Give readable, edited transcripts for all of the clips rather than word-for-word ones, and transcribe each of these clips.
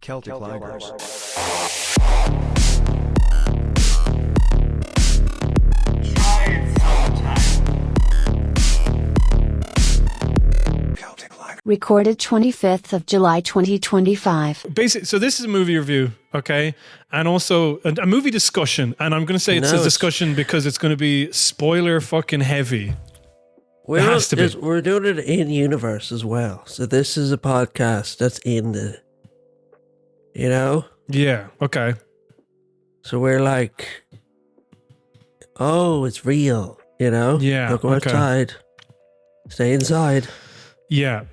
Celtic Ligers. Recorded 25th of July 2025. Basically, so this is a movie review, okay? And also a movie discussion. And I'm going to say it's a discussion because it's going to be spoiler fucking heavy. We're doing it in universe as well. So this is a podcast that's in the, you know? Yeah, okay. So we're like, oh, it's real, you know? Yeah, Don't go outside. Stay inside. Yeah.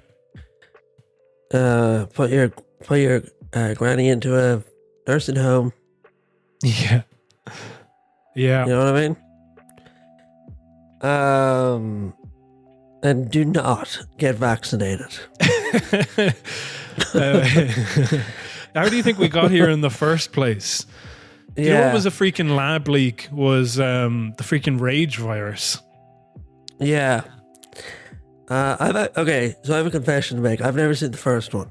Put your granny into a nursing home. Yeah. Yeah. You know what I mean? And do not get vaccinated. How do you think we got here in the first place? Do you know what was a freaking lab leak? Was the freaking rage virus. Yeah. So I have a confession to make. I've never seen the first one.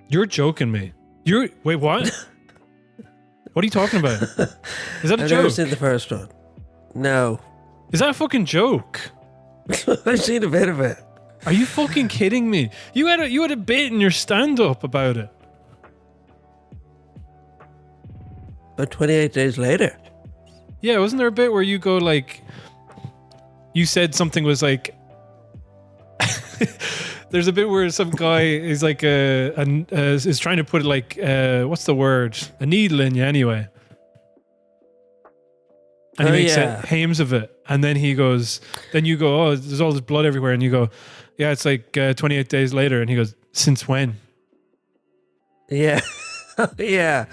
You're joking me. Wait, what? What are you talking about? Is that a I've joke? never seen the first one. No. Is that a fucking joke? I've seen a bit of it. Are you fucking kidding me? You had a bit in your stand-up about it. About 28 days later. Yeah, wasn't there a bit where you go like, you said something was like, there's a bit where some guy is like is trying to put like what's the word? A needle in you anyway. And he makes hames of it. And then he goes, then you go, oh, there's all this blood everywhere. And you go, yeah, it's like 28 days later. And he goes, since when? Yeah. Yeah.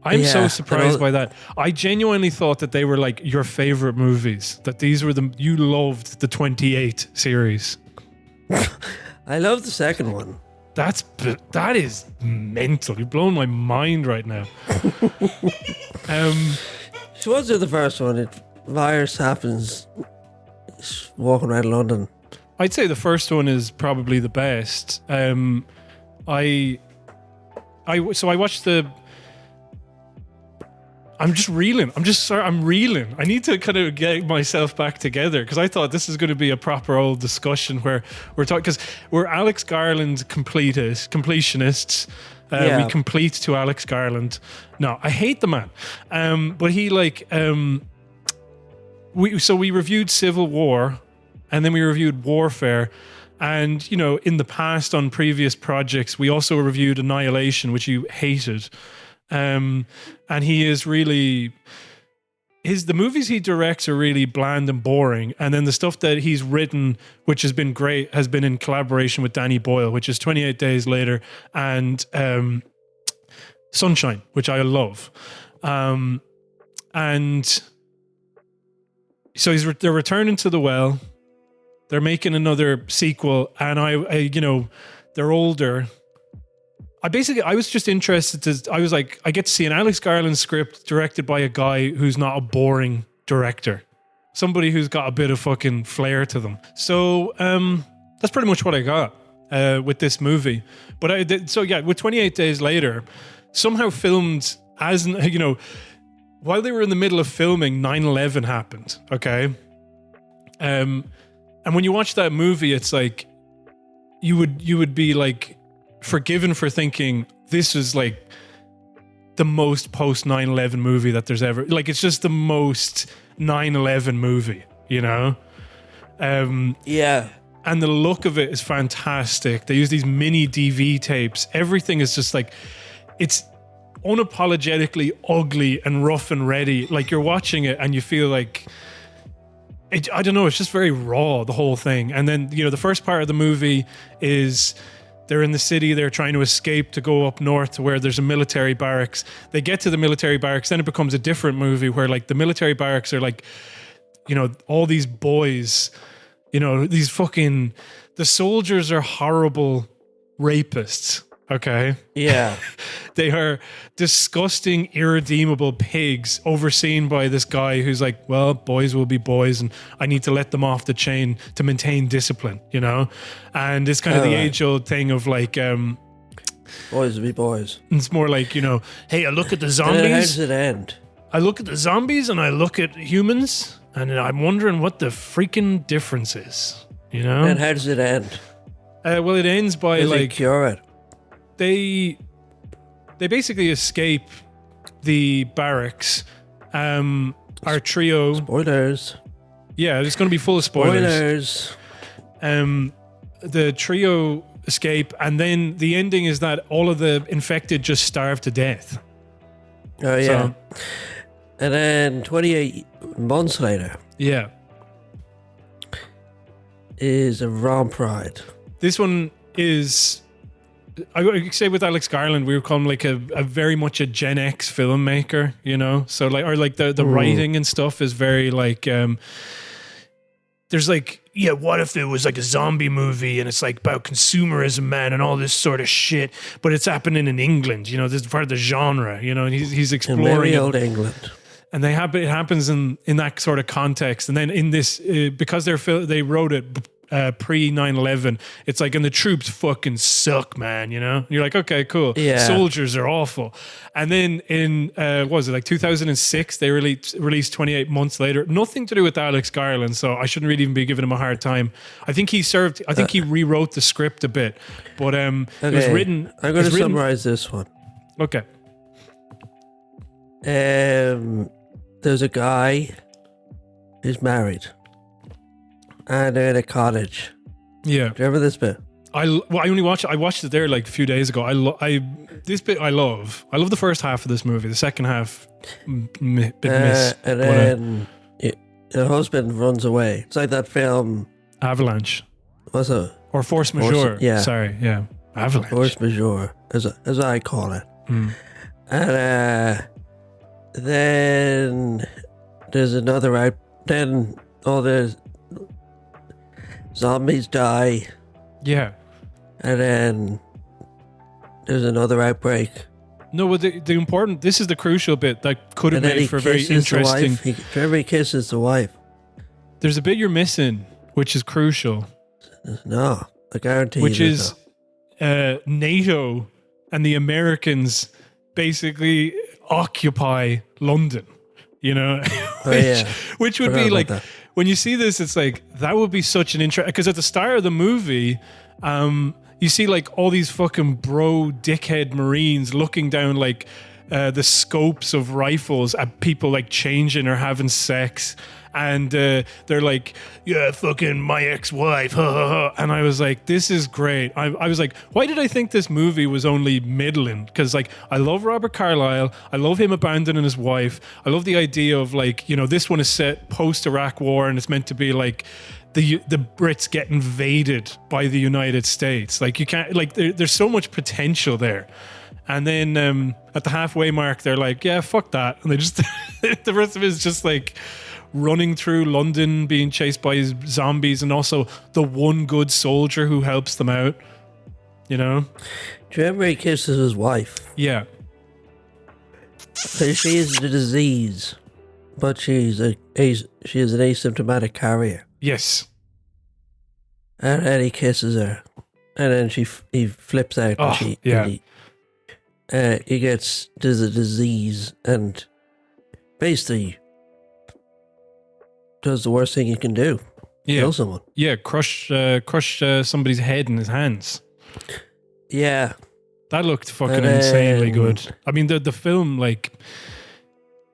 I'm so surprised by that. I genuinely thought that they were like your favorite movies. That these were you loved the 28 series. I love the second one. That is mental. You're blowing my mind right now. So what's the first one? Virus happens. It's walking around London. I'd say the first one is probably the best. I watched the. I'm just reeling. I'm reeling. I need to kind of get myself back together because I thought this is going to be a proper old discussion where we're talking, because we're Alex Garland completionists. We complete to Alex Garland. No, I hate the man. But he we reviewed Civil War, and then we reviewed Warfare. And, you know, in the past on previous projects, we also reviewed Annihilation, which you hated. And he is really, the movies he directs are really bland and boring. And then the stuff that he's written, which has been great, has been in collaboration with Danny Boyle, which is 28 Days Later and Sunshine, which I love. And so they're returning to the well. They're making another sequel, and I they're older. I was just interested I was like, I get to see an Alex Garland script directed by a guy who's not a boring director. Somebody who's got a bit of fucking flair to them. So that's pretty much what I got with this movie. But with 28 Days Later, somehow filmed as, you know, while they were in the middle of filming, 9/11 happened, okay? And when you watch that movie, it's like, you would be like, forgiven for thinking this is like the most post 9/11 movie that there's ever, like, it's just the most 9/11 movie, you know? Yeah. And the look of it is fantastic. They use these mini DV tapes. Everything is just like, it's unapologetically ugly and rough and ready. Like, you're watching it and you feel like, I don't know, it's just very raw, the whole thing. And then, you know, the first part of the movie is they're in the city, they're trying to escape to go up north to where there's a military barracks. They get to the military barracks, then it becomes a different movie where like the military barracks are like, you know, all these boys, you know, these fucking, the soldiers are horrible rapists, okay? Yeah. They are disgusting, irredeemable pigs overseen by this guy who's like, well, boys will be boys and I need to let them off the chain to maintain discipline, you know? And it's kind of the age-old thing of like... boys will be boys. It's more like, you know, hey, I look at the zombies. And how does it end? I look at the zombies and I look at humans and I'm wondering what the freaking difference is, you know? And how does it end? Well, it ends by Does like... it cure it? They basically escape the barracks. Our trio... Spoilers. Yeah, it's going to be full of spoilers. The trio escape, and then the ending is that all of the infected just starve to death. Oh, yeah. So, and then 28 months later... Yeah. ...is a romp ride. This one is... I would say with Alex Garland, we would call him like a very much a Gen X filmmaker, you know? So like, or like the writing and stuff is very like, there's like, yeah, what if it was like a zombie movie and it's like about consumerism, man, and all this sort of shit, but it's happening in England, you know, this is part of the genre, you know, and he's exploring in very old England. And it happens in that sort of context. And then in this, because they wrote it pre 9/11, it's like, and the troops fucking suck, man, you know? And you're like, okay, cool. Yeah. Soldiers are awful. And then in, what was it, like 2006, they released 28 months later. Nothing to do with Alex Garland, so I shouldn't really even be giving him a hard time. I think he rewrote the script a bit. But it was written... I'm going to summarize this one. Okay. There's a guy who's married. And they're in a cottage. Yeah. Do you remember this bit? I watched it there like a few days ago. This bit I love. I love the first half of this movie. The second half, bit miss. And then the husband runs away. It's like that film Avalanche. What's it? Or Force Majeure. Yeah. Sorry, yeah. Avalanche. Force Majeure, as I call it. Mm. And then there's another out. Then all the zombies die. Yeah. And then there's another outbreak. No, but this is the crucial bit that could have made for very interesting. He kisses the wife. There's a bit you're missing, which is crucial. No, I guarantee you. Which is NATO and the Americans basically occupy London, you know? which would be like... That. When you see this, it's like, that would be such an interest, because at the start of the movie, you see like all these fucking dickhead Marines looking down like the scopes of rifles at people like changing or having sex. And they're like, yeah, fucking my ex-wife, ha ha ha. And I was like, this is great. I was like, why did I think this movie was only middling? Because like, I love Robert Carlyle. I love him abandoning his wife. I love the idea of like, you know, this one is set post-Iraq war and it's meant to be like the Brits get invaded by the United States. Like you can't, like there's so much potential there. And then at the halfway mark, they're like, yeah, fuck that. And they just, the rest of it is just like, running through London, being chased by zombies, and also the one good soldier who helps them out. You know? Do you remember he kisses his wife? Yeah. So she is the disease, but she is an asymptomatic carrier. Yes. And then he kisses her, and then he flips out. Oh, and he gets the disease, and basically does the worst thing you can do. Yeah. Kill someone. Yeah, crush somebody's head in his hands. Yeah. That looked fucking insanely good. I mean, the film, like,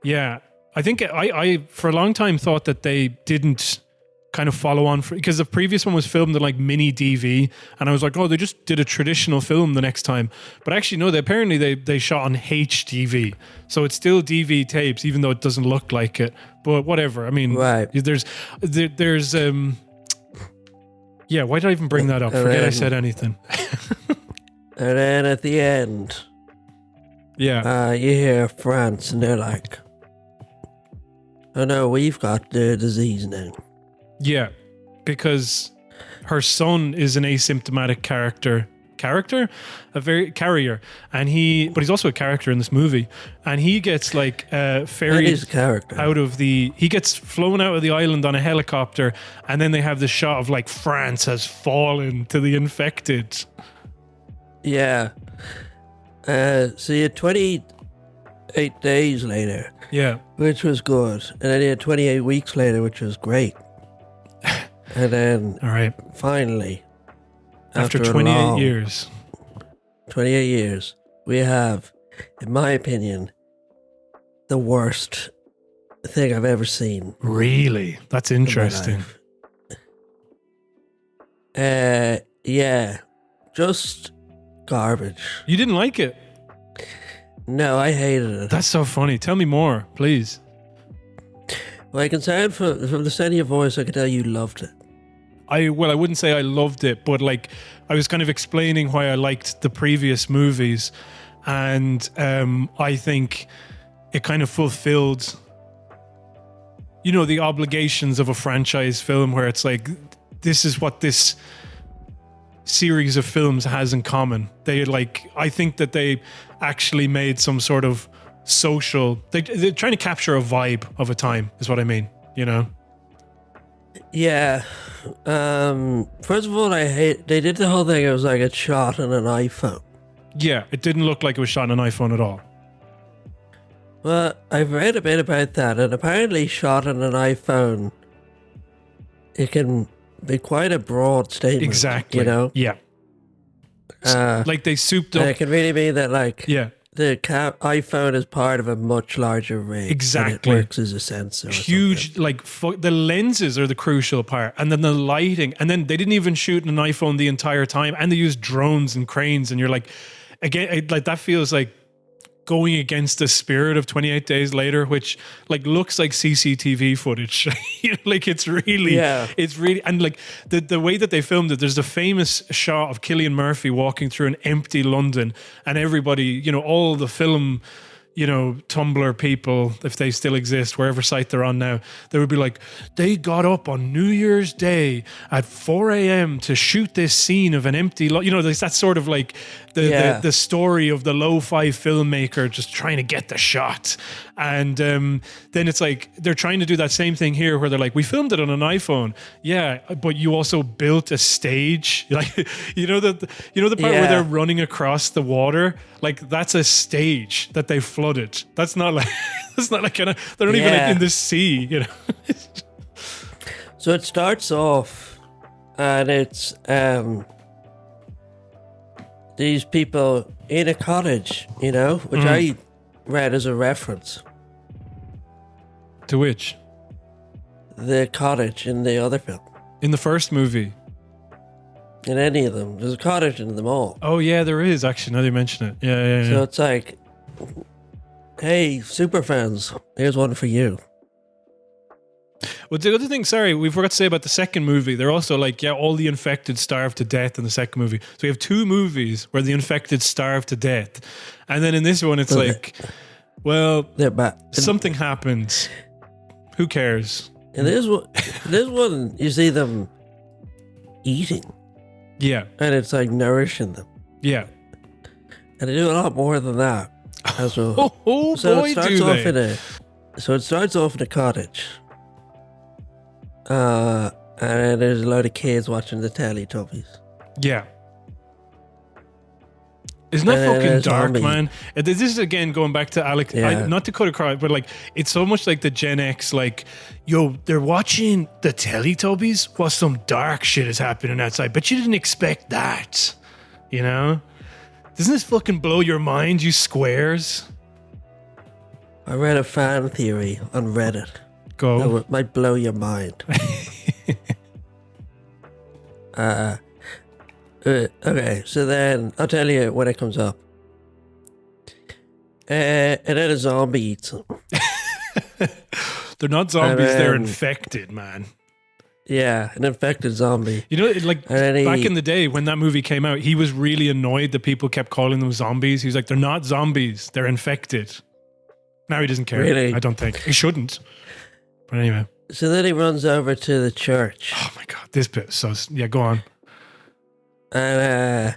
yeah. I think I for a long time thought that they didn't kind of follow on because the previous one was filmed in like mini DV, and I was like, oh, they just did a traditional film the next time. But actually, no, they shot on HDV, so it's still DV tapes, even though it doesn't look like it. But whatever. I mean, right. there's yeah. Why did I even bring that up? Forget I said anything. And then at the end, yeah, you hear France, and they're like, "Oh no, we've got the disease now." Yeah, because her son is an asymptomatic character character, a very carrier, but he's also a character in this movie, and he gets like ferried he gets flown out of the island on a helicopter, and then they have the shot of like France has fallen to the infected. Yeah. So you had 28 days later. Yeah. Which was good. And then you had 28 weeks later, which was great. And then all right, finally, after 28 years, 28 years, we have, in my opinion, the worst thing I've ever seen. Really? That's interesting. Yeah. Just garbage. You didn't like it? No, I hated it. That's so funny. Tell me more, please. Well, I can sound from the sound of your voice, I can tell you loved it. I wouldn't say I loved it, but like I was kind of explaining why I liked the previous movies, and I think it kind of fulfilled, the obligations of a franchise film, where it's like, this is what this series of films has in common. I think that they actually made some sort of social, they're trying to capture a vibe of a time, is what I mean, Yeah. First of all, they did the whole thing, it was like a shot on an iPhone. Yeah, it didn't look like it was shot on an iPhone at all. Well, I've read a bit about that, and apparently shot on an iPhone, it can be quite a broad statement. Exactly. Yeah. Like they souped up. It can really mean that, like, yeah, the iPhone is part of a much larger rig. Exactly. And it works as a sensor. Huge, the lenses are the crucial part, and then the lighting, and then they didn't even shoot an iPhone the entire time, and they used drones and cranes, and you're like, again, like that feels like going against the spirit of 28 Days Later, which like looks like CCTV footage. Like it's really, and like the way that they filmed it, there's a famous shot of Cillian Murphy walking through an empty London, and everybody, all the film, Tumblr people, if they still exist, wherever site they're on now, they would be like, they got up on New Year's Day at 4 a.m. to shoot this scene of an empty there's that sort of like the story of the lo-fi filmmaker just trying to get the shot. And then it's like they're trying to do that same thing here, where they're like, we filmed it on an iPhone, but you also built a stage, like the part where they're running across the water, like that's a stage that they flooded. That's not like they're not even like in the sea, So it starts off, and it's these people in a cottage, which I read as a reference. To which? The cottage in the other film. In the first movie? In any of them. There's a cottage in them all. Oh yeah, there is actually, now that you mention it. Yeah. So it's like, hey, super fans, here's one for you. Well, the other thing, sorry, we forgot to say about the second movie, they're also like, all the infected starve to death in the second movie. So we have two movies where the infected starve to death. And then in this one, it's like, well, something happens. Who cares? And this one, you see them eating. Yeah. And it's like nourishing them. Yeah. And they do a lot more than that as well. So it starts off in a cottage. And there's a load of kids watching the Teletubbies. Yeah. Isn't that fucking dark, man? This is again going back to Alex. Not to cut across, but like it's so much like the Gen X. Like, they're watching the Teletubbies while some dark shit is happening outside, but you didn't expect that. Doesn't this fucking blow your mind, you squares? I read a fan theory on Reddit. Go. That might blow your mind. Okay, so then I'll tell you when it comes up. And then a zombie eats them. They're not zombies, they're infected, man. Yeah, an infected zombie. Back in the day when that movie came out, he was really annoyed that people kept calling them zombies. He was like, they're not zombies, they're infected. Now he doesn't care. Really? I don't think. He shouldn't. But anyway. So then he runs over to the church. Oh my God, this bit. So, yeah, go on. And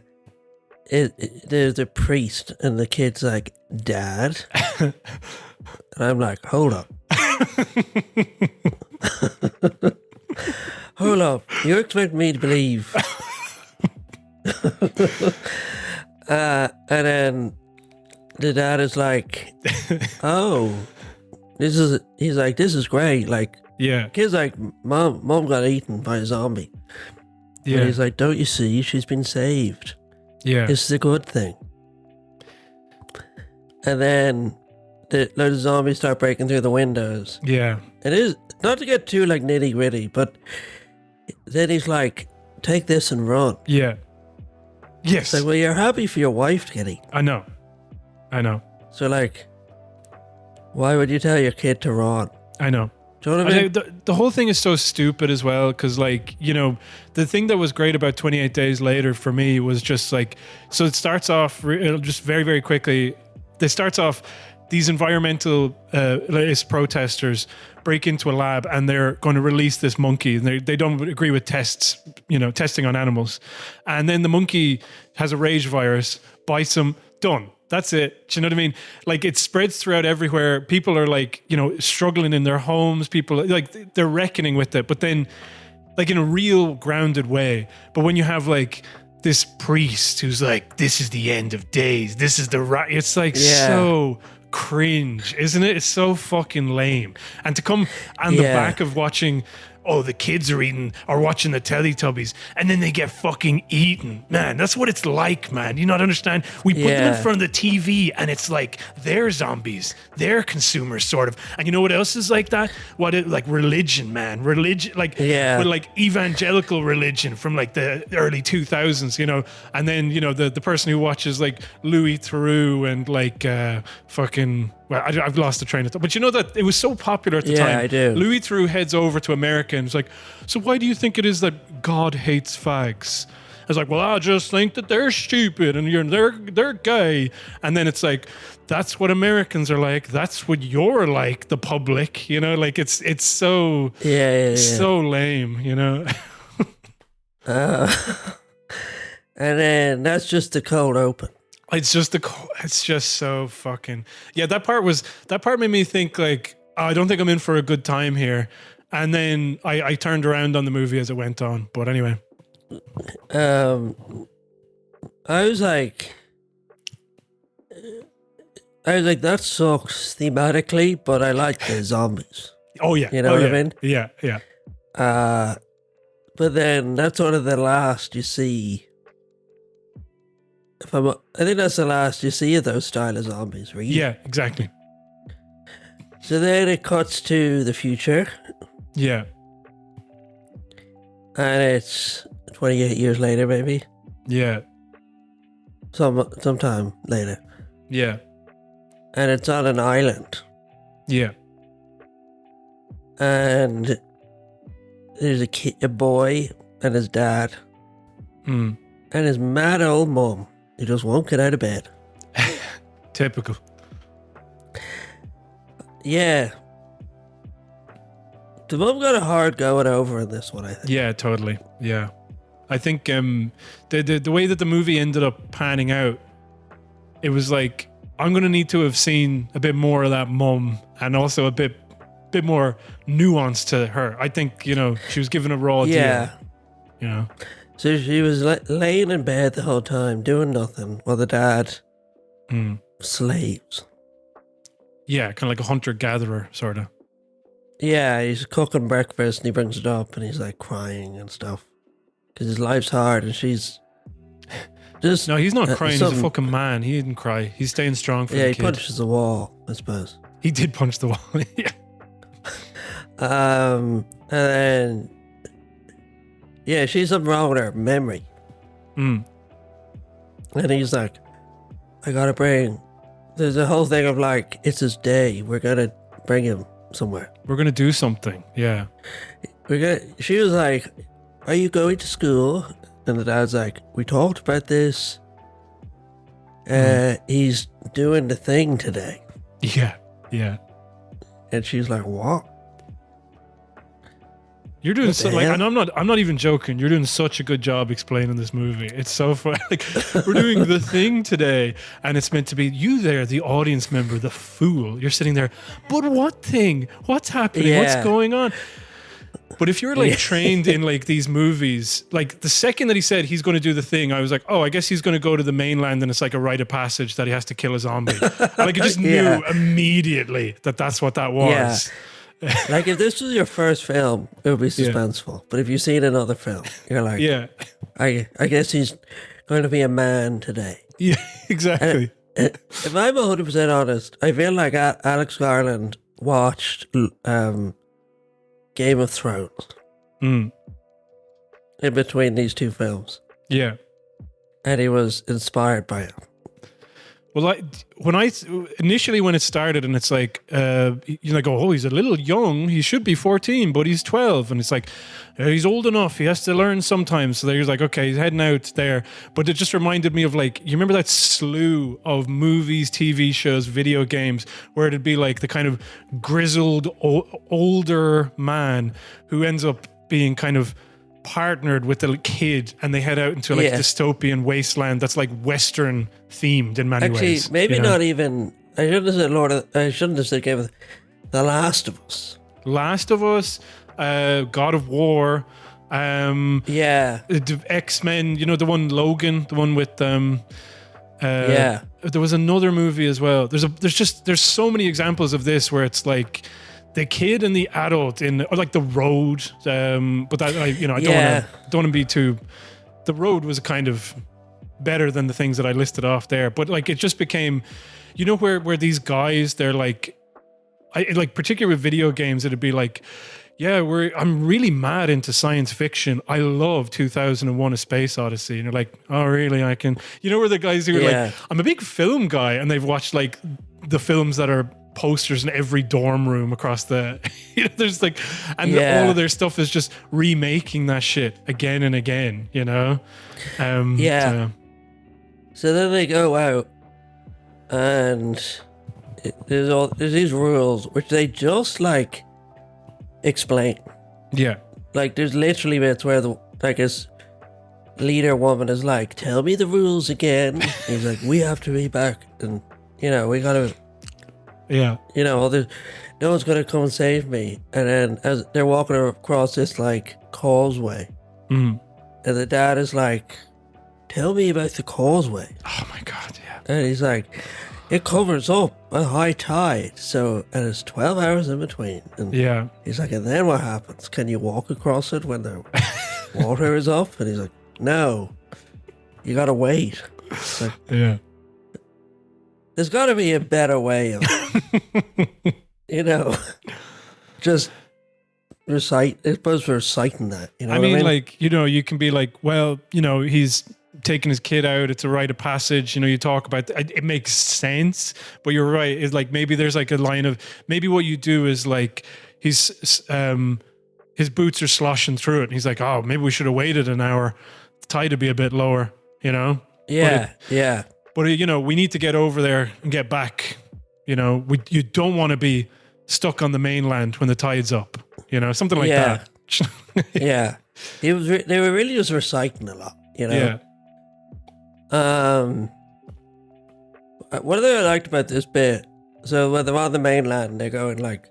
there's a priest, and the kid's like, Dad? And I'm like, hold up. Hold up. You expect me to believe? And then the dad is like, oh, he's like, this is great. Like, Yeah. kid's like, mom got eaten by a zombie. Yeah. And he's like, don't you see? She's been saved. Yeah. This is a good thing. And then loads of zombies start breaking through the windows. Yeah. It is, not to get too like nitty gritty, but then he's like, take this and run. Yeah. Yes. It's like, well, you're happy for your wife to get eaten. I know. So like, why would you tell your kid to run? I know. Do you know what I mean? The whole thing is so stupid as well, because like, you know, the thing that was great about 28 Days Later for me was just like, so it starts off just very, very quickly. It starts off, these environmental protesters break into a lab and they're going to release this monkey, and they don't agree with tests, you know, testing on animals. And then the monkey has a rage virus, bites them, done. That's it. Do you know what I mean? Like, it spreads throughout everywhere. People are like, you know, struggling in their homes. People like, they're reckoning with it, but then like in a real grounded way. But when you have like this priest who's like, this is the end of days, this is the right, it's like so cringe, isn't it? It's so fucking lame. And to come on the back of watching, oh, the kids are watching the Teletubbies, and then they get fucking eaten. Man, that's what it's like, man. You not understand? We put them in front of the TV, and it's like they're zombies, they're consumers, sort of. And you know what else is like that? Like religion, man. Religion, like with like evangelical religion from like the early 2000s, you know. And then, you know, the person who watches like Louis Theroux and like fucking. Well, I've lost the train of thought. But you know that it was so popular at the time. Yeah, I do. Louis Theroux heads over to America and is like, so why do you think it is that God hates fags? I was like, well, I just think that they're stupid and they're gay. And then it's like, that's what Americans are like. That's what you're like, the public. You know, like it's so so lame, you know. And then that's just the cold open. It's just so fucking, that part made me think like, oh, I don't think I'm in for a good time here. And then I turned around on the movie as it went on. But anyway. I was like, that sucks thematically, but I like the zombies. Oh yeah. You know what I mean? Yeah. But then that's sort of the last you see. I think that's the last you see of those style of zombies, really. Yeah, exactly. So then it cuts to the future. Yeah. And it's 28 years later, maybe. Yeah. Sometime later. Yeah. And it's on an island. Yeah. And there's a boy and his dad. Mm. And his mad old mum. He just won't get out of bed. Typical. Yeah. The mum got a hard going over in this one, I think. Yeah, totally. Yeah. I think the way that the movie ended up panning out, it was like, I'm going to need to have seen a bit more of that mum and also a bit more nuance to her. I think, you know, she was given a raw deal. You know. So she was laying in bed the whole time, doing nothing, while the dad slaves. Yeah, kind of like a hunter-gatherer, sort of. Yeah, he's cooking breakfast and he brings it up and he's like crying and stuff. Because his life's hard and she's just... No, he's not crying, he's a fucking man. He didn't cry. He's staying strong for the kid. Yeah, he punches the wall, I suppose. He did punch the wall, yeah. And then... Yeah, she's something wrong with her memory. And he's like, I gotta bring... There's a whole thing of like, it's his day. We're gonna bring him somewhere. We're gonna do something, yeah. She was like, are you going to school? And the dad's like, we talked about this. He's doing the thing today. Yeah. And she's like, what? You're doing What so the like, hell? and I'm not even joking. You're doing such a good job explaining this movie. It's so fun. Like, we're doing The Thing today, and it's meant to be you there, the audience member, the fool. You're sitting there, but what thing? What's happening? What's Yeah. going on? But if you're like Yeah. trained in like these movies, like the second that he said he's going to do the thing, I was like, oh, I guess he's going to go to the mainland and it's like a rite of passage that he has to kill a zombie. Like, I just Yeah. knew immediately that that's what that was. Like if this was your first film, it would be suspenseful. But if you've seen another film, you're like, Yeah. I guess he's going to be a man today. Yeah, exactly. If I'm 100% honest, I feel like Alex Garland watched Game of Thrones Mm. in between these two films, Yeah. and he was inspired by it. Well, when it started, and it's like, you're like, oh, he's a little young. He should be 14, but he's 12, and it's like, he's old enough. He has to learn sometimes. So there's like, okay, he's heading out there. But it just reminded me of like, you remember that slew of movies, TV shows, video games, where it'd be like the kind of grizzled older man who ends up being kind of partnered with the kid, and they head out into like dystopian wasteland that's like Western themed in many ways. Actually, maybe you know? not even. I shouldn't have said I shouldn't have said Game of The Last of Us. Last of Us, God of War, Yeah, X-Men. You know, the one Logan, the one with yeah. There was another movie as well. There's so many examples of this where it's like the kid and the adult or like The Road. But that, I don't want to be too. The Road was kind of better than the things that I listed off there. But like, it just became, you know, where these guys, they're like, like particularly with video games, it'd be like, yeah, I'm really mad into science fiction. I love 2001: A Space Odyssey. And you're like, oh, really? I can, you know, where the guys who are like, I'm a big film guy, and they've watched like the films that are posters in every dorm room across the, you know, there's like, and all of their stuff is just remaking that shit again and again, you know? So then they go out, and there's these rules which they just like explain. Yeah. Like there's literally bits where his leader woman is like, "Tell me the rules again." He's like, "We have to be back, and you know we gotta." Yeah. You know, no one's gonna come and save me. And then as they're walking across this like causeway, and the dad is like, "Tell me about the causeway." Oh my God, yeah. And he's like, "It covers up a high tide, so and it's 12 hours in between." And Yeah. he's like, "And then what happens? Can you walk across it when the water is up?" And he's like, "No, you gotta wait." It's like, Yeah. there's got to be a better way of, you know, just recite. I suppose for reciting that, you know. I mean, like, you know, you can be like, well, you know, he's taking his kid out. It's a rite of passage. You know, you talk about it makes sense, but you're right. It's like maybe there's like a line of maybe what you do is like his boots are sloshing through it, and he's like, oh, maybe we should have waited an hour. The tide would be a bit lower, you know. Yeah. But, you know, we need to get over there and get back. You know, you don't want to be stuck on the mainland when the tide's up. You know, something like that. Yeah. They were really just reciting a lot, you know. Yeah. What I liked about this bit, so when they're on the mainland, they're going like,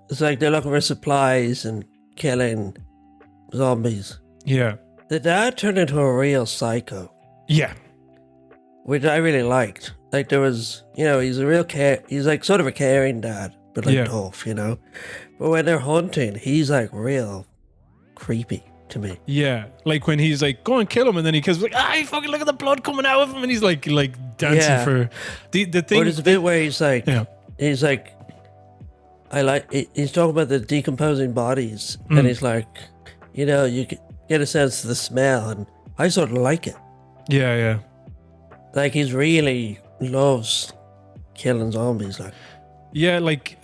it's like they're looking for supplies and killing zombies. Yeah. The dad turned into a real psycho. Yeah. Which I really liked. Like there was, you know, he's like sort of a caring dad, but like tough, you know. But when they're hunting, he's like real creepy to me. Yeah. Like when he's like, go and kill him, and then he goes like, fucking look at the blood coming out of him, and he's like dancing for the thing. Or there's a bit where he's like, he's talking about the decomposing bodies, and he's like, you know, you get a sense of the smell, and I sort of like it. Yeah. Like he's really loves killing zombies. Like, yeah, like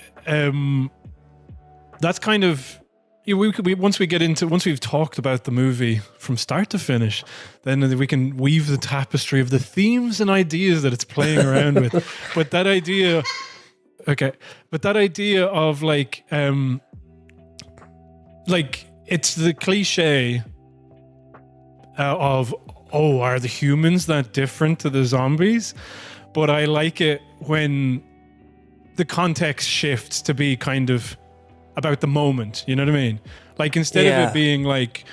that's kind of once we've talked about the movie from start to finish, then we can weave the tapestry of the themes and ideas that it's playing around with. But that idea of like like it's the cliche of, oh, are the humans that different to the zombies? But I like it when the context shifts to be kind of about the moment, you know what I mean? Like instead of it being like,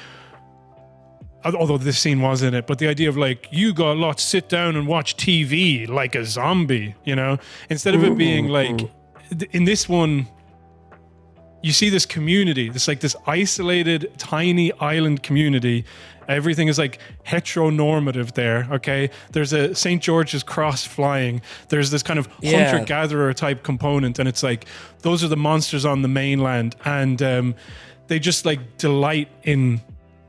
although this scene was in it, but the idea of like, you got a lot to sit down and watch TV like a zombie, you know? Instead of it being like, in this one, you see this community, this isolated, tiny island community. Everything is like heteronormative there, okay? There's a St. George's cross flying. There's this kind of hunter-gatherer type component, and it's like, those are the monsters on the mainland, and they just like delight in...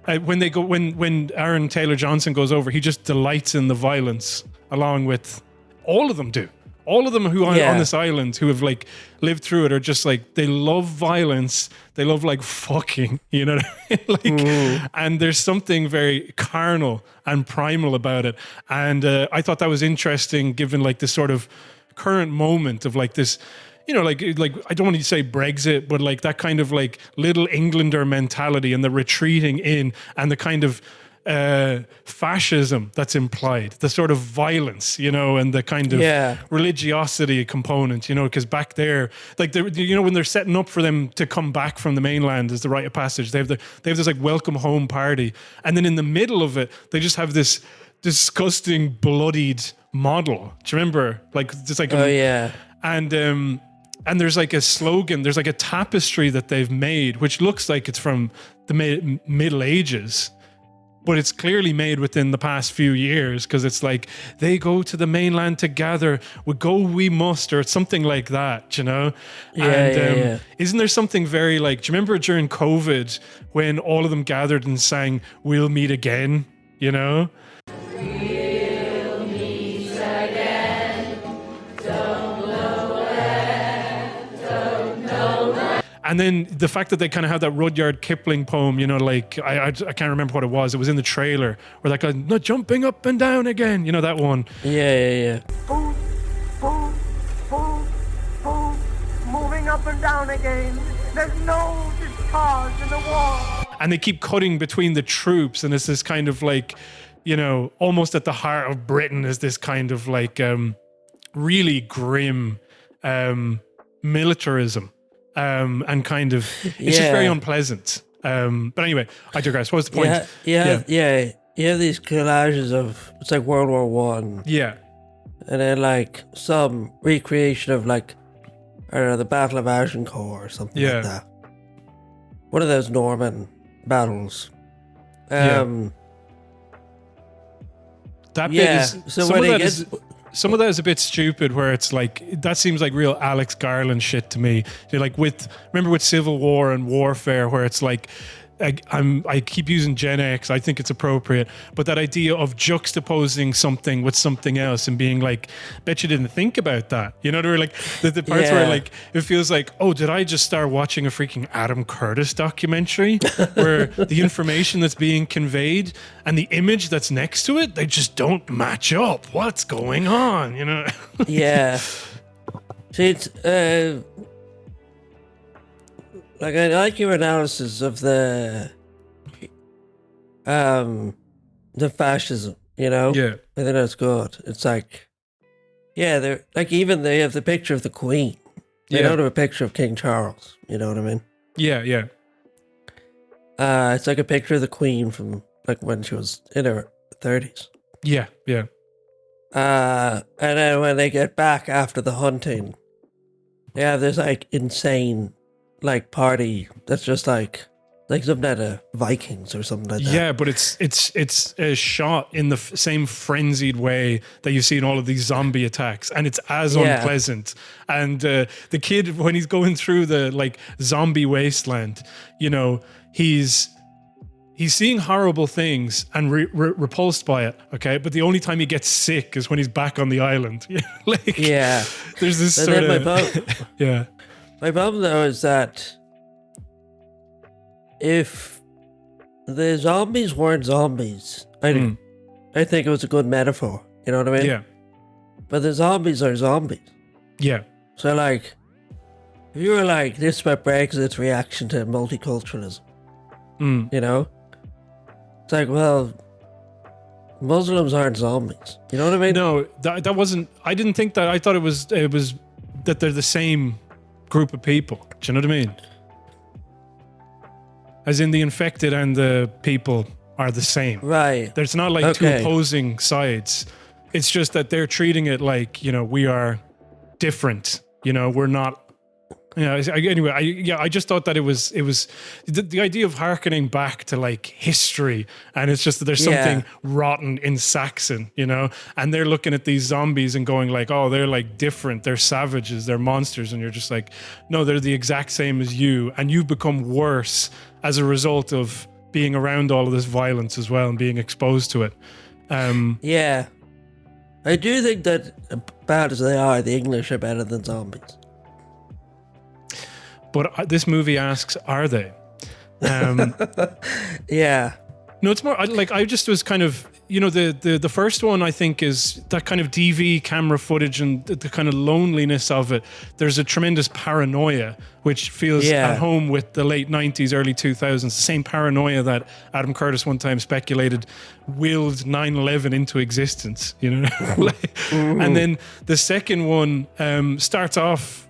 when Aaron Taylor Johnson goes over, he just delights in the violence, along with all of them do. All of them who are on this island who have like lived through it are just like, they love violence. They love like fucking, you know what I mean? Like, and there's something very carnal and primal about it. And I thought that was interesting, given like this sort of current moment of like this, you know, like I don't want to say Brexit, but like that kind of like little Englander mentality and the retreating in, and the kind of fascism that's implied, the sort of violence, you know, and the kind of religiosity component, you know, because back there, like, you know, when they're setting up for them to come back from the mainland as the rite of passage, they have this like welcome home party, and then in the middle of it, they just have this disgusting bloodied model. Do you remember? Like, it's like and there's like a slogan, there's like a tapestry that they've made, which looks like it's from the Middle Ages, but it's clearly made within the past few years, because it's like, they go to the mainland together, we must, or something like that, you know? Isn't there something very like, do you remember during COVID when all of them gathered and sang, "We'll meet again," you know? And then the fact that they kind of have that Rudyard Kipling poem, you know, like, I can't remember what it was. It was in the trailer where that guy, "No, jumping up and down again." You know, that one. Yeah. Boom, boom, boom, boom, moving up and down again. There's no discharge in the wall. And they keep cutting between the troops, and it's this kind of like, you know, almost at the heart of Britain is this kind of like really grim militarism. And kind of, it's just very unpleasant. But anyway, I digress. What was the point? Yeah. You have these collages of, it's like World War One. Yeah. And then like some recreation of like, I don't know, the Battle of Agincourt or something like that. One of those Norman battles. That bit is, so some of that is a bit stupid, where it's like, that seems like real Alex Garland shit to me. You're like, remember with Civil War and Warfare, where it's like, I keep using Gen X, I think it's appropriate, but that idea of juxtaposing something with something else and being like, bet you didn't think about that. You know, there were like the parts where like, it feels like, oh, did I just start watching a freaking Adam Curtis documentary where the information that's being conveyed and the image that's next to it, they just don't match up. What's going on? You know? Yeah. See, it's, like, I like your analysis of the fascism, you know? Yeah. I think that's good. It's like, they're like, even they have the picture of the Queen. They don't have a picture of King Charles, you know what I mean? Yeah. It's like a picture of the Queen from like when she was in her 30s. Yeah. And then when they get back after the hunting, they have this like insane like party that's just like something out of Vikings or something like that. Yeah, but it's a shot in the same frenzied way that you see in all of these zombie attacks, and it's as unpleasant. And the kid, when he's going through the like zombie wasteland, you know, he's seeing horrible things and repulsed by it. Okay, but the only time he gets sick is when he's back on the island. There's this sort of My problem, though, is that if the zombies weren't zombies, I think it was a good metaphor. You know what I mean? Yeah. But the zombies are zombies. Yeah. So, like, if you were like, this is about Brexit's reaction to multiculturalism, You know? It's like, well, Muslims aren't zombies. You know what I mean? No, that wasn't. I didn't think that. I thought it was that they're the same group of people. Do you know what I mean? As in the infected and the people are the same. Right. There's not like two opposing sides. It's just that they're treating it like, we are different. We're not. Anyway, I just thought that it was the idea of hearkening back to like history, and it's just that there's something rotten in Saxon, and they're looking at these zombies and going like, oh, they're like different, they're savages, they're monsters, and you're just like, no, they're the exact same as you, and you've become worse as a result of being around all of this violence as well and being exposed to it. Yeah, I do think that bad as they are, the English are better than zombies. But this movie asks, are they? Yeah. No, it's more I just was kind of, the first one I think is that kind of DV camera footage and the kind of loneliness of it. There's a tremendous paranoia, which feels at home with the late 90s, early 2000s. The same paranoia that Adam Curtis one time speculated willed 9/11 into existence, And then the second one starts off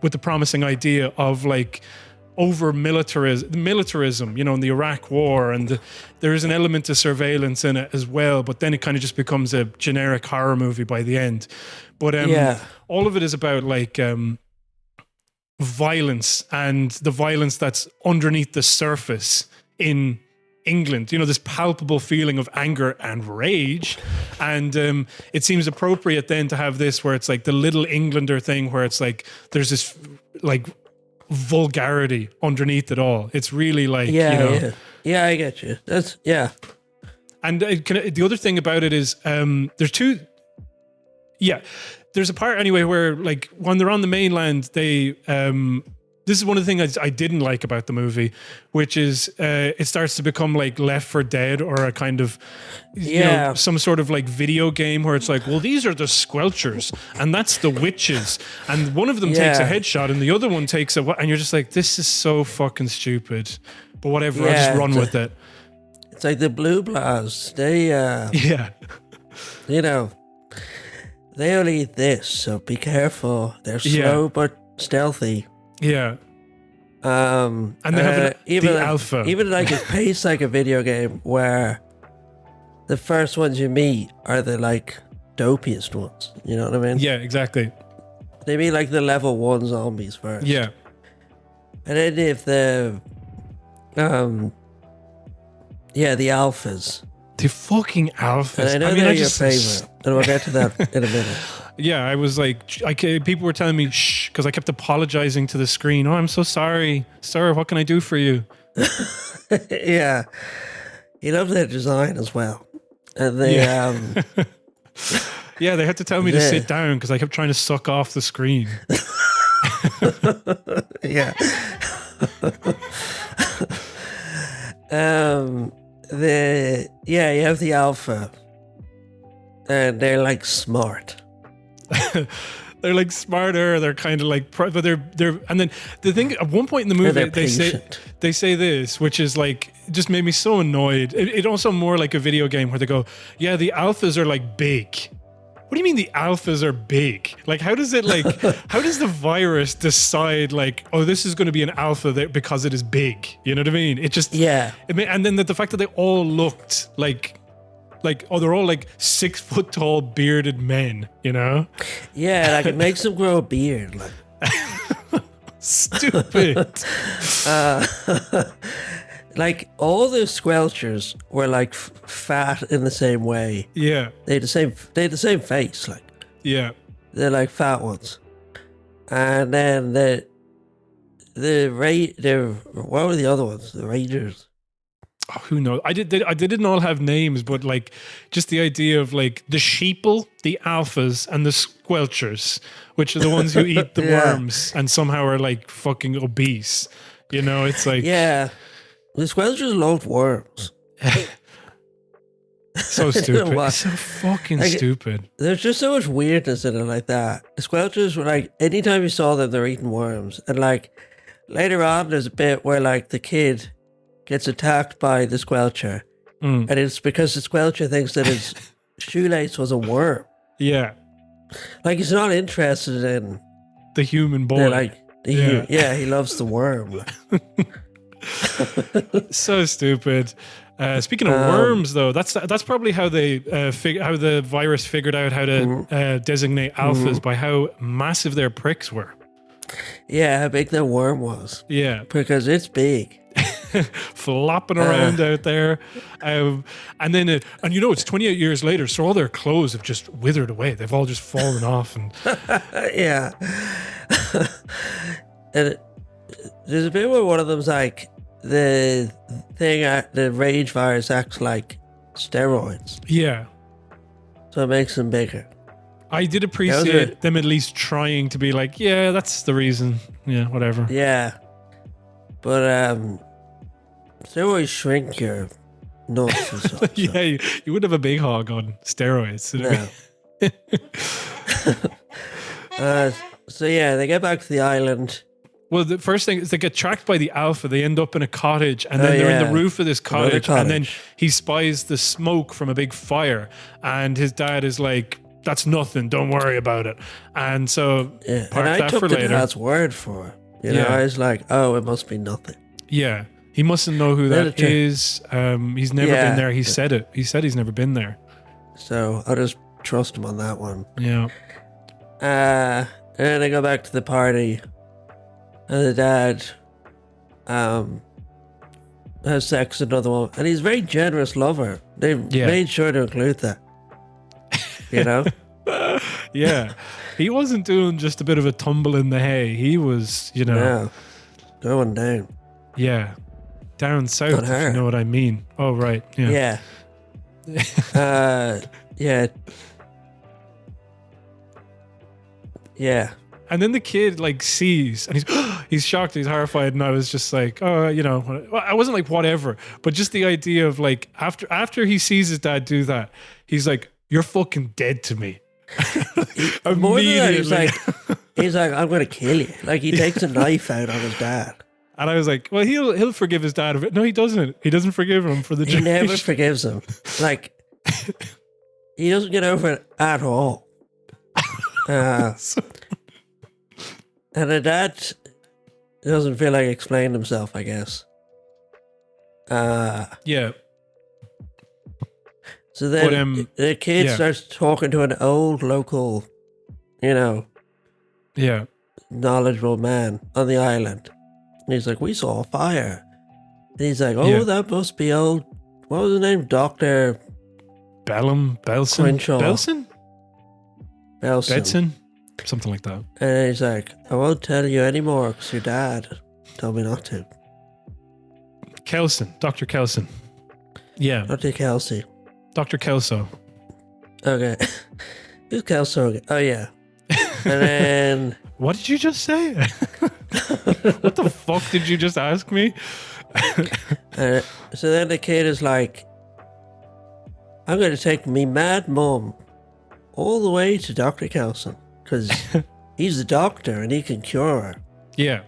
with the promising idea of like over militarism, in the Iraq war, and there is an element of surveillance in it as well, but then it kind of just becomes a generic horror movie by the end. But all of it is about like violence, and the violence that's underneath the surface in England, this palpable feeling of anger and rage. And it seems appropriate then to have this where it's like the Little Englander thing, where it's like there's this like vulgarity underneath it all. It's really like, Yeah, I get you. That's, yeah. And the other thing about it is there's two... Yeah, there's a part anyway where like when they're on the mainland, they... this is one of the things I didn't like about the movie, which is it starts to become like Left 4 Dead or a kind of, some sort of like video game where it's like, well, these are the squelchers and that's the witches. And one of them takes a headshot and the other one takes and you're just like, this is so fucking stupid. But whatever, I'll just run with it. It's like the Blue Bloods. They, they only eat this, so be careful. They're slow but stealthy. Yeah. And they have the alpha. Even like it tastes like a video game where the first ones you meet are the like dopiest ones. You know what I mean? Yeah, exactly. They meet like the level 1 zombies first. Yeah. And then if the the alphas. The fucking alphas. And I know they're your favorite. And we'll get to that in a minute. Yeah, I was like, people were telling me, shh, because I kept apologizing to the screen. Oh, I'm so sorry. Sir, what can I do for you? Yeah. He loves their design as well. And they, yeah, they had to tell me to sit down because I kept trying to suck off the screen. Yeah. You have the alpha. And they're like smart. They're like smarter. They're kind of like, but they're, and then the thing at one point in the movie, they say this, which is like, just made me so annoyed. It also more like a video game where they go, yeah, the alphas are like big. What do you mean the alphas are big? Like, how does it like, how does the virus decide like, oh, this is going to be an alpha because it is big? You know what I mean? It just, and then the fact that they all looked like, oh, they're all like 6 foot tall bearded men, Yeah, like it makes them grow a beard. Like. Stupid. Like all the squelchers were like fat in the same way. Yeah. They had the same face, like. Yeah. They're like fat ones. And then what were the other ones? The Rangers. Oh, who knows? They didn't all have names, but like just the idea of like the sheeple, the alphas, and the squelchers, which are the ones who eat the worms and somehow are like fucking obese. It's like the squelchers loved worms. So stupid. So fucking stupid. There's just so much weirdness in it like that. The squelchers were like, anytime you saw them, they're eating worms, and like later on, there's a bit where like the kid gets attacked by the Squelcher. And it's because the Squelcher thinks that his shoelace was a worm. Yeah. Like, he's not interested in the human boy. He loves the worm. So stupid. Speaking of worms, though, that's probably how they how the virus figured out how to designate alphas by how massive their pricks were. Yeah, how big that worm was. Yeah, because it's big. Flopping around out there, and then it's 28 years later, so all their clothes have just withered away. They've all just fallen off, and yeah. And there's a bit where one of them's like, the rage virus acts like steroids. Yeah, so it makes them bigger. I did appreciate them at least trying to be like, yeah, that's the reason. Yeah, whatever. Yeah, but steroids shrink your nuts and stuff. Yeah, you wouldn't have a big hog on steroids. No. So yeah, they get back to the island. Well, the first thing is they get tracked by the alpha. They end up in a cottage, and then they're in the roof of this cottage, and then he spies the smoke from a big fire, and his dad is like, "That's nothing. Don't worry about it." And so, and I took the dad's word for it. You know, I was like, "Oh, it must be nothing." Yeah, he mustn't know who that is. He's never been there. He said it. He said he's never been there. So I'll just trust him on that one. Yeah. And then they go back to the party. And the dad has sex with another woman. And he's a very generous lover. They've made sure to include that. You know? Yeah. He wasn't doing just a bit of a tumble in the hay. He was, going down. Yeah. Down south, if you know what I mean. Oh, right. Yeah. Yeah. Yeah. And then the kid sees, and he's shocked, he's horrified, and I was just like, oh, I wasn't like whatever, but just the idea of after he sees his dad do that, he's like, you're fucking dead to me. More than that, he's like, I'm gonna kill you. Like, he takes a knife out on his dad. And I was like, well, he'll forgive his dad of it. No, he doesn't. He doesn't forgive him for the. He never forgives him. Like, he doesn't get over it at all. And the dad doesn't feel like explaining himself, I guess. Yeah. So then the kid starts talking to an old local, knowledgeable man on the island. And he's like, we saw a fire. And he's like, that must be old. What was his name? Dr. Belson? Belson? Something like that. And he's like, I won't tell you anymore because your dad told me not to. Kelson. Dr. Kelson. Yeah. Dr. Kelsey. Dr. Kelso. Okay. Who's Kelso again? Oh, yeah. And then... What did you just say? What the fuck did you just ask me? So then the kid is like, I'm going to take me mad mum all the way to Dr. Kelson because he's the doctor and he can cure her. Yeah.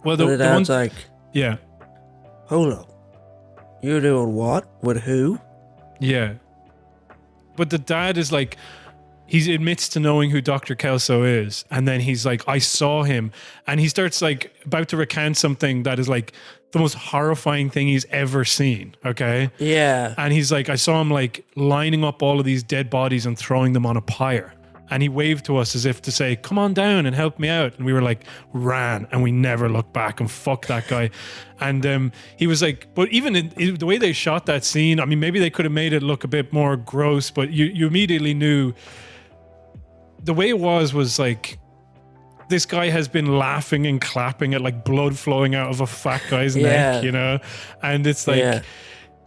Well, the dad's like, yeah. Hold up. You're doing what? With who? Yeah. But the dad is like, he admits to knowing who Dr. Kelso is. And then he's like, I saw him. And he starts about to recount something that is the most horrifying thing he's ever seen. Okay. Yeah. And he's like, I saw him lining up all of these dead bodies and throwing them on a pyre. And he waved to us as if to say, come on down and help me out. And we were ran, and we never looked back, and fuck that guy. And he was like, but even the way they shot that scene, I mean, maybe they could have made it look a bit more gross, but you immediately knew the way it was this guy has been laughing and clapping at blood flowing out of a fat guy's neck, and it's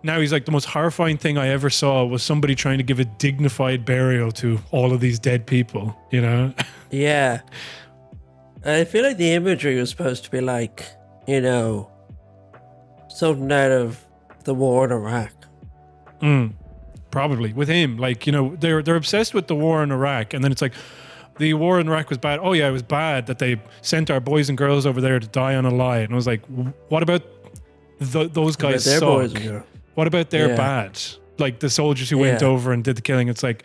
now he's the most horrifying thing I ever saw was somebody trying to give a dignified burial to all of these dead people, Yeah. I feel like the imagery was supposed to be something out of the war in Iraq. Probably with him, they're obsessed with the war in Iraq, and then it's the war in Iraq was bad. Oh yeah, it was bad that they sent our boys and girls over there to die on a lie. And I was like, what about those guys their suck. boys and girls. What about their Yeah. bad? Like the soldiers who went Yeah. over and did the killing. It's like,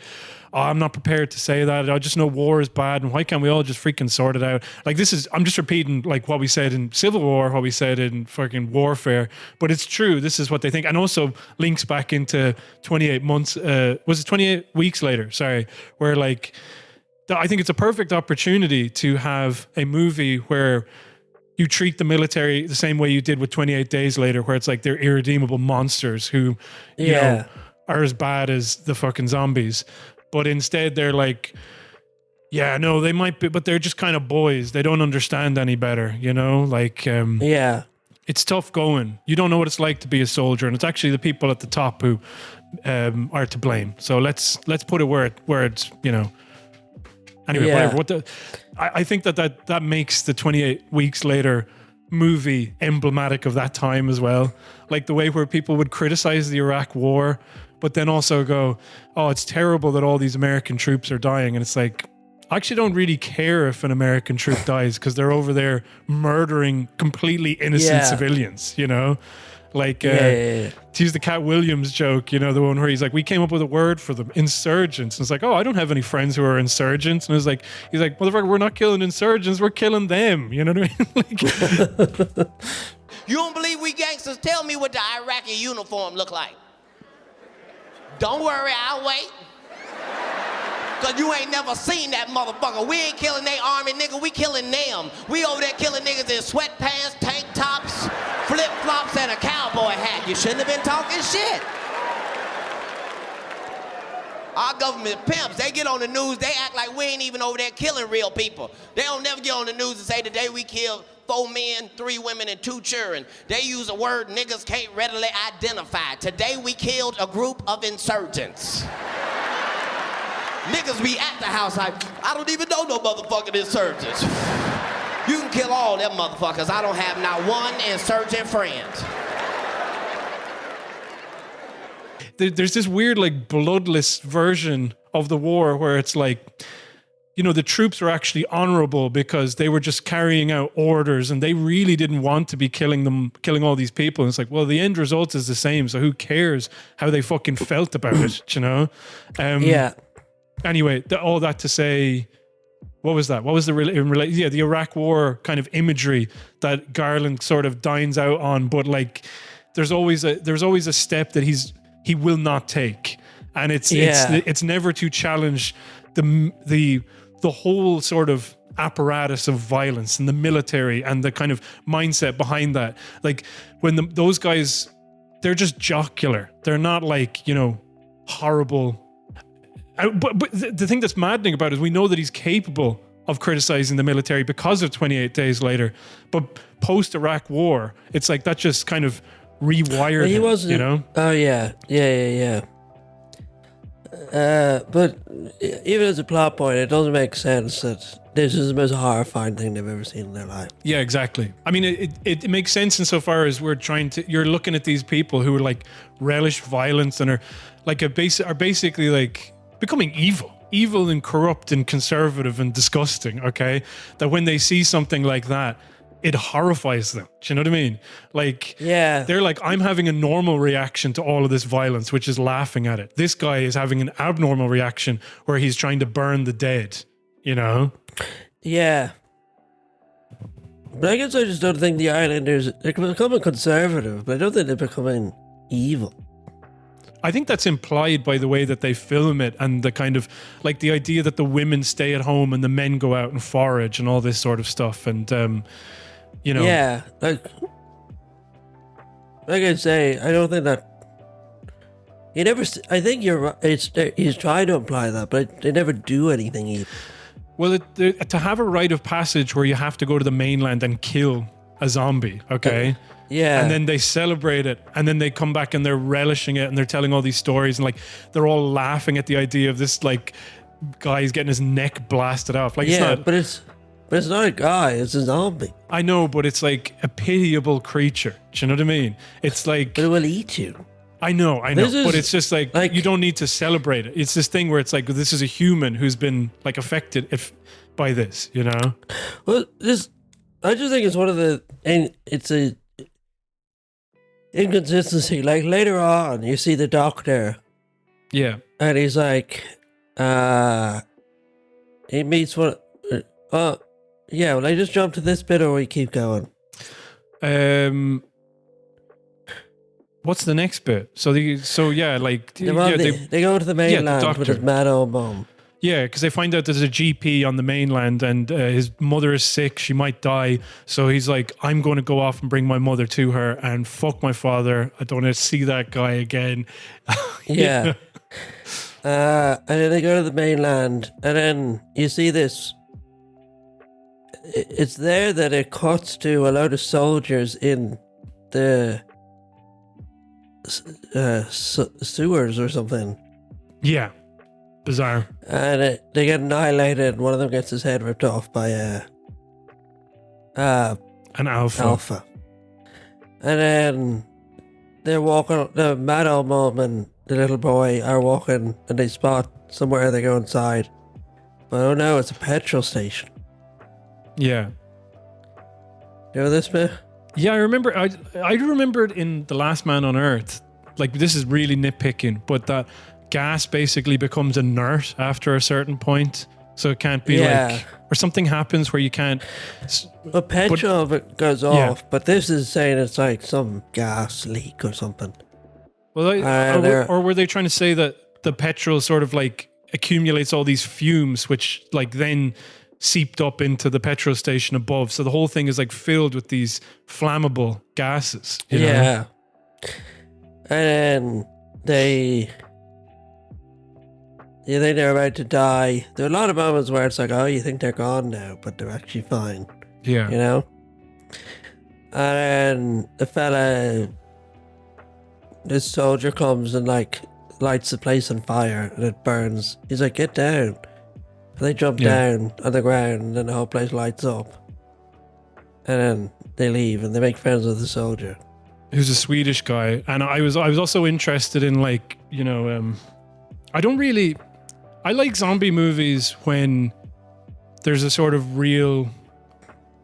oh, I'm not prepared to say that. I just know war is bad, and why can't we all just freaking sort it out? Like I'm just repeating like what we said in Civil War, what we said in fucking warfare, but it's true. This is what they think, and also links back into 28 months. Was it 28 weeks later? Sorry, where like I think it's a perfect opportunity to have a movie where you treat the military the same way you did with 28 Days Later, where it's like they're irredeemable monsters who, you know, are as bad as the fucking zombies. But instead they're like, yeah, no, they might be, but they're just kind of boys. They don't understand any better, you know? Like, it's tough going. You don't know what it's like to be a soldier, and it's actually the people at the top who are to blame. So let's put it where it's, you know. Anyway, whatever. I think that makes the 28 Weeks Later movie emblematic of that time as well. Like the way where people would criticize the Iraq War, but then also go, oh, it's terrible that all these American troops are dying. And it's like, I actually don't really care if an American troop dies because they're over there murdering completely innocent civilians, you know? Like, to use the Cat Williams joke, you know, the one where he's like, we came up with a word for them, insurgents. And it's like, oh, I don't have any friends who are insurgents. And he's like, motherfucker, we're not killing insurgents, we're killing them. You know what I mean? Like, you don't believe we gangsters? Tell me what the Iraqi uniform look like. Don't worry, I'll wait. Cause you ain't never seen that motherfucker. We ain't killing they army, nigga, we killing them. We over there killing niggas in sweatpants, tank tops, flip-flops, and a cowboy hat. You shouldn't have been talking shit. Our government pimps, they get on the news, they act like we ain't even over there killing real people. They don't never get on the news and say today we killed 4 men, 3 women, and 2 children. They use a word niggas can't readily identify. Today we killed a group of insurgents. Niggas be at the house like, I don't even know no motherfucking insurgents. You can kill all them motherfuckers. I don't have not one insurgent friend. there's this weird like bloodless version of the war where it's like, you know, the troops were actually honorable because they were just carrying out orders and they really didn't want to be killing all these people. And it's like, well, the end result is the same. So who cares how they fucking felt about it, you know? Yeah. Anyway, all that to say, what was that? What was the the Iraq War kind of imagery that Garland sort of dines out on, but like there's always a step that he will not take, and it's never to challenge the whole sort of apparatus of violence and the military and the kind of mindset behind that. Like when those guys, they're just jocular. They're not like, you know, horrible. But the thing that's maddening about it is we know that he's capable of criticizing the military because of 28 Days Later. But post-Iraq War, it's like that just kind of rewired he him, wasn't, you know? Oh, yeah. But even as a plot point, it doesn't make sense that this is the most horrifying thing they've ever seen in their life. Yeah, exactly. I mean, it makes sense insofar as you're looking at these people who are like relish violence and are basically like becoming evil and corrupt and conservative and disgusting, okay? That when they see something like that, it horrifies them. Do you know what I mean? Like, yeah, they're like, I'm having a normal reaction to all of this violence, which is laughing at it. This guy is having an abnormal reaction where he's trying to burn the dead, you know? Yeah. But I guess I just don't think the Islanders, they're becoming conservative, but I don't think they're becoming evil. I think that's implied by the way that they film it and the kind of like the idea that the women stay at home and the men go out and forage and all this sort of stuff. And, you know. Yeah. Like I say, I don't think that. I think you're right. He's trying to imply that, but they never do anything evil. Well, to have a rite of passage where you have to go to the mainland and kill a zombie, okay? Yeah. And then they celebrate it, and then they come back and they're relishing it, and they're telling all these stories, and like they're all laughing at the idea of this like guy's getting his neck blasted off. Like, yeah, it's not, but it's not a guy; it's a zombie. I know, but it's like a pitiable creature. Do you know what I mean? It's like, but it will eat you. I know, but it's just like you don't need to celebrate it. It's this thing where it's like this is a human who's been like affected by this, you know. Well, I just think it's one of the, and it's a. inconsistency. Like later on, you see the doctor, Yeah. and he's like, he meets one. Yeah. Will I just jump to this bit, or we keep going? What's the next bit? So They go to the mainland with his mad old mum. Yeah, because they find out there's a GP on the mainland and his mother is sick. She might die. So he's like, I'm going to go off and bring my mother to her and fuck my father. I don't want to see that guy again. Yeah. And then they go to the mainland, and then you see this. It's there that it cuts to a load of soldiers in the sewers or something. Yeah. Bizarre. And they get annihilated, and one of them gets his head ripped off by an alpha. And then they're walking, the mad old mum and the little boy are walking, and they spot somewhere. They go inside, but oh no, it's a petrol station. Yeah. You know this bit? Yeah, I remember. I remembered in The Last Man on Earth. Like, this is really nitpicking, but that gas basically becomes inert after a certain point, so it can't be like, or something happens where you can't. But petrol goes off, but this is saying it's like some gas leak or something. Well, or were they trying to say that the petrol sort of like accumulates all these fumes, which like then seeped up into the petrol station above, so the whole thing is like filled with these flammable gases. You know? And then they're about to die. There are a lot of moments where it's like, oh, you think they're gone now, but they're actually fine. Yeah. You know? And then the fella, this soldier comes and like lights the place on fire and it burns. He's like, get down. And they jump down on the ground, and then the whole place lights up. And then they leave and they make friends with the soldier, who's a Swedish guy. And I was also interested in, like, you know, I like zombie movies when there's a sort of real,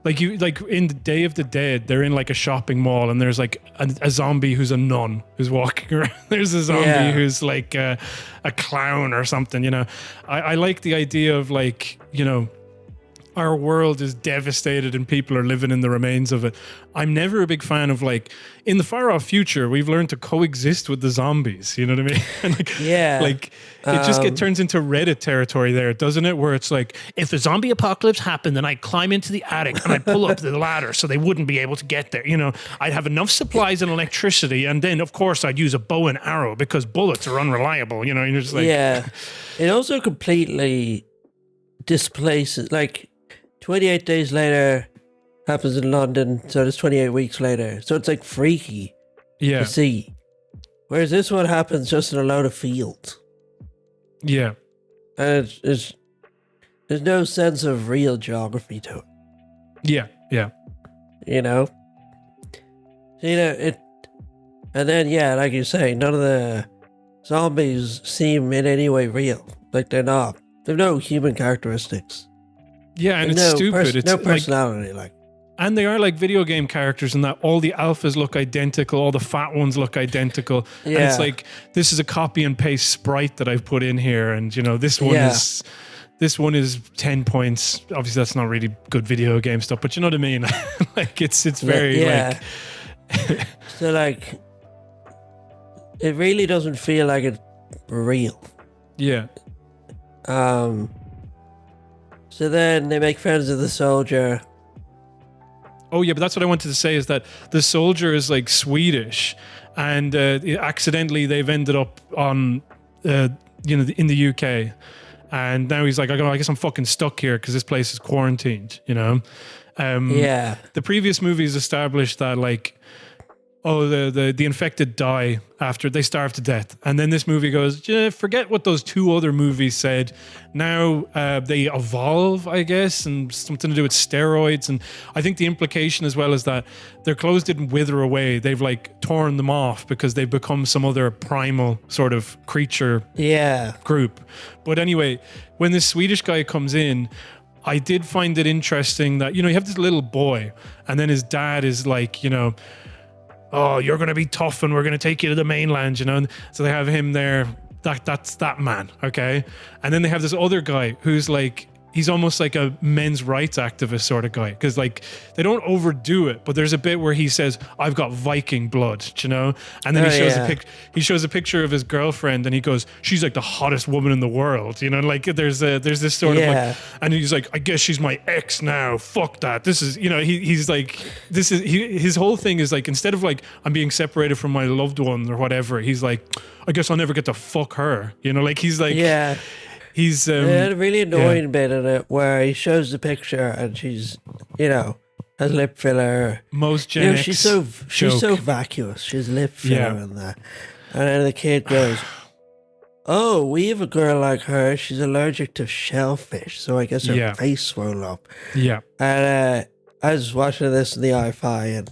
like in the Day of the Dead, they're in like a shopping mall and there's like a zombie who's a nun who's walking around. There's a zombie who's like a clown or something, you know. I like the idea of, like, you know, our world is devastated and people are living in the remains of it. I'm never a big fan of, like, in the far off future, we've learned to coexist with the zombies. You know what I mean? Like, like it just turns into Reddit territory there, doesn't it? Where it's like, if the zombie apocalypse happened, then I'd climb into the attic and I'd pull up the ladder so they wouldn't be able to get there. You know, I'd have enough supplies and electricity, and then of course I'd use a bow and arrow because bullets are unreliable. You know, you're just like, It also completely displaces, like, 28 days later happens in London, so it's 28 weeks later. So it's like freaky to see. Whereas this one happens just in a load of fields. Yeah. And there's no sense of real geography to it. Yeah, yeah. You know? So, you know, it... And then, like you say, none of the zombies seem in any way real. Like, they're not. They have no human characteristics. Yeah, and it's stupid. It's no personality, like. And they are like video game characters in that all the alphas look identical, all the fat ones look identical. Yeah. And it's like, this is a copy and paste sprite that I've put in here, and, you know, this one is 10 points. Obviously, that's not really good video game stuff, but you know what I mean? Like, it's very like. So, like, it really doesn't feel like it's real. Yeah. So then they make friends with the soldier. Oh yeah, but that's what I wanted to say, is that the soldier is like Swedish, and accidentally they've ended up on, you know, in the UK, and now he's like, I guess I'm fucking stuck here because this place is quarantined. You know. The previous movies established that, like, the infected die after they starve to death. And then this movie goes, forget what those two other movies said. Now they evolve, I guess, and something to do with steroids. And I think the implication as well is that their clothes didn't wither away. They've, like, torn them off because they've become some other primal sort of creature group. But anyway, when this Swedish guy comes in, I did find it interesting that, you know, you have this little boy and then his dad is like, you know, oh, you're going to be tough and we're going to take you to the mainland, you know. And so they have him there. That's that man, okay? And then they have this other guy who's like, he's almost like a men's rights activist sort of guy, because like they don't overdo it, but there's a bit where he says, I've got Viking blood, you know? And then he shows a picture of his girlfriend and he goes, she's like the hottest woman in the world, you know? Like there's this sort of like, and he's like, I guess she's my ex now, fuck that. This is, you know, he's like, his whole thing is like, instead of like, I'm being separated from my loved one or whatever, he's like, I guess I'll never get to fuck her, you know? Like he's like, he's a really annoying bit in it where he shows the picture and she's, you know, has lip filler. Most Gen X she's so vacuous. She's lip filler in that. And then the kid goes, oh, we have a girl like her. She's allergic to shellfish, so I guess her face roll up. Yeah. And I was watching this in the i-Fi and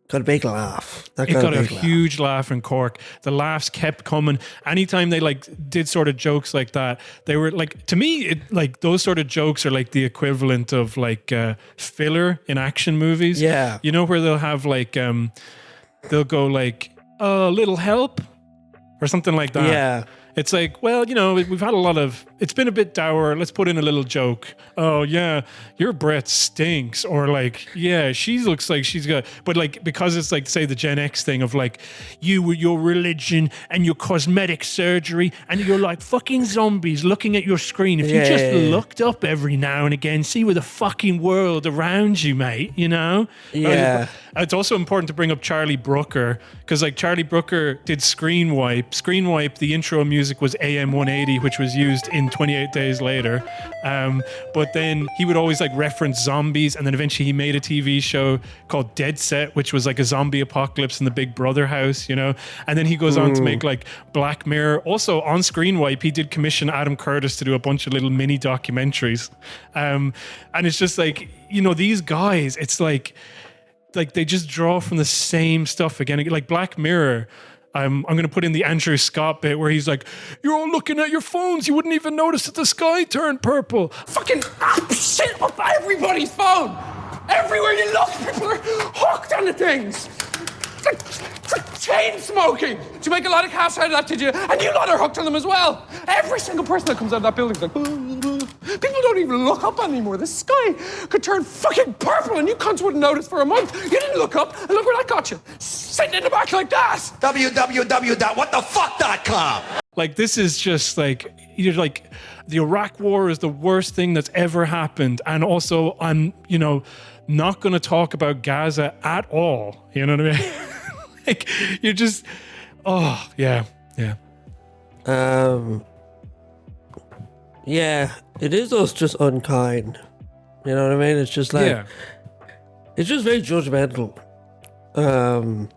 got a big laugh. It got a huge laugh in Cork. The laughs kept coming. Anytime they like did sort of jokes like that, they were like, to me, like those sort of jokes are like the equivalent of like filler in action movies. Yeah. You know, where they'll have like, they'll go like, a little help or something like that. Yeah. It's like, well, you know, we've had a lot of, it's been a bit dour. Let's put in a little joke. Oh, yeah, your breath stinks. Or like, yeah, she looks like she's got, but like, because it's like, say, the Gen X thing of like, you with your religion and your cosmetic surgery, and you're like fucking zombies looking at your screen. If you just looked up every now and again, see with the fucking world around you, mate, you know? Yeah. It's also important to bring up Charlie Brooker, because like Charlie Brooker did Screen Wipe. Screen Wipe, the intro music was AM 180, which was used in 28 Days Later. But then he would always like reference zombies, and then eventually he made a TV show called Dead Set, which was like a zombie apocalypse in the Big Brother house, you know? And then he goes on to make like Black Mirror. Also on Screen Wipe, he did commission Adam Curtis to do a bunch of little mini documentaries. And it's just like, you know, these guys, it's like they just draw from the same stuff again. Like Black Mirror, I'm going to put in the Andrew Scott bit where he's like, you're all looking at your phones. You wouldn't even notice that the sky turned purple. Fucking shit up everybody's phone. Everywhere you look, people are hooked on the things. It's like chain smoking. Did you make a lot of cash out of that, did you? And you lot are hooked on them as well. Every single person that comes out of that building is like, people don't even look up anymore. The sky could turn fucking purple and you cunts wouldn't notice for a month. You didn't look up, and look where that got you. Sitting in the back like that. www.whatthefuck.com. Like, this is just like, you're like, the Iraq War is the worst thing that's ever happened. And also, I'm, you know, not going to talk about Gaza at all. You know what I mean? Like, you're just, oh, yeah. Yeah, it is also just unkind. You know what I mean? It's just like, it's just very judgmental. And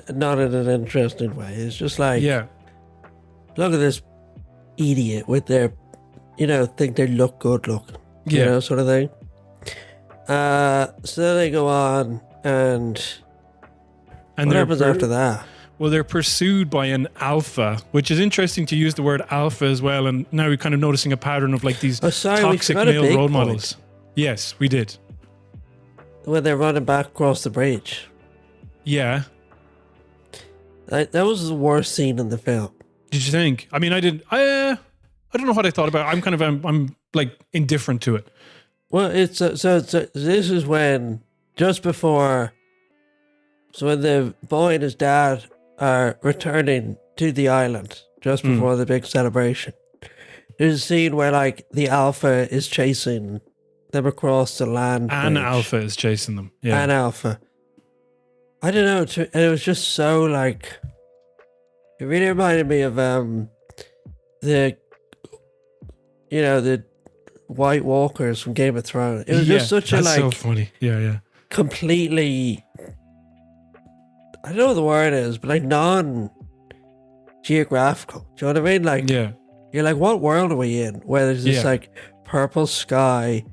not in an interesting way. It's just like, look at this idiot with their, you know, think they look good looking, you know, sort of thing. So they go on and what happens after that? Well, they're pursued by an alpha, which is interesting to use the word alpha as well. And now we're kind of noticing a pattern of like these toxic male role models. Yes, we did. When they're running back across the bridge. Yeah. That was the worst scene in the film. Did you think? I mean, I don't know what I thought about it. I'm kind of, I'm like indifferent to it. Well, it's so this is when, just before, so when the boy and his dad are returning to the island, just before the big celebration, there's a scene where like the alpha is chasing them across the land bridge. An alpha is chasing them. Yeah. An alpha. I don't know, and it was just so like, it really reminded me of the White Walkers from Game of Thrones. It was just such a like, so funny. Yeah. Completely, I don't know what the word is, but like non-geographical. Do you know what I mean? Like, you're like, what world are we in? Where there's this like purple sky,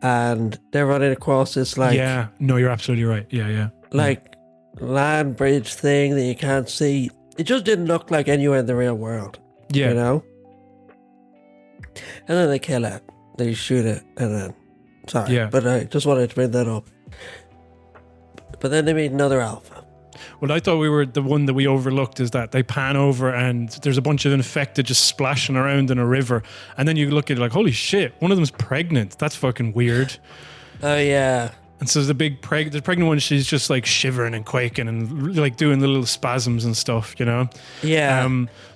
and they're running across this like, no, you're absolutely right. Yeah. Like land bridge thing that you can't see. It just didn't look like anywhere in the real world. Yeah, you know. And then they kill it. They shoot it, and then but I just wanted to bring that up. But then they made another alpha. Well, I thought we were the one that we overlooked is that they pan over and there's a bunch of infected just splashing around in a river. And then you look at it like, holy shit, one of them's pregnant. That's fucking weird. Oh, yeah. And so the pregnant one, she's just like shivering and quaking and like doing the little spasms and stuff, you know? Yeah.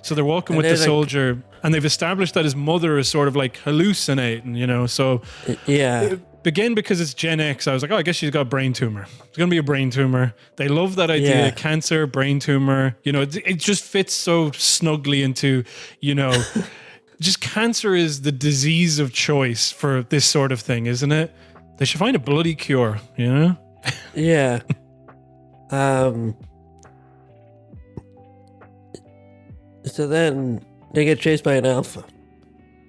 So they're walking with the soldier and they've established that his mother is sort of like hallucinating, you know? So yeah. Again, because it's Gen X, I was like, oh, I guess she's got a brain tumor. It's going to be a brain tumor. They love that idea. Yeah. Cancer, brain tumor. You know, it just fits so snugly into, you know, just cancer is the disease of choice for this sort of thing, isn't it? They should find a bloody cure, you know? Yeah. So then they get chased by an alpha.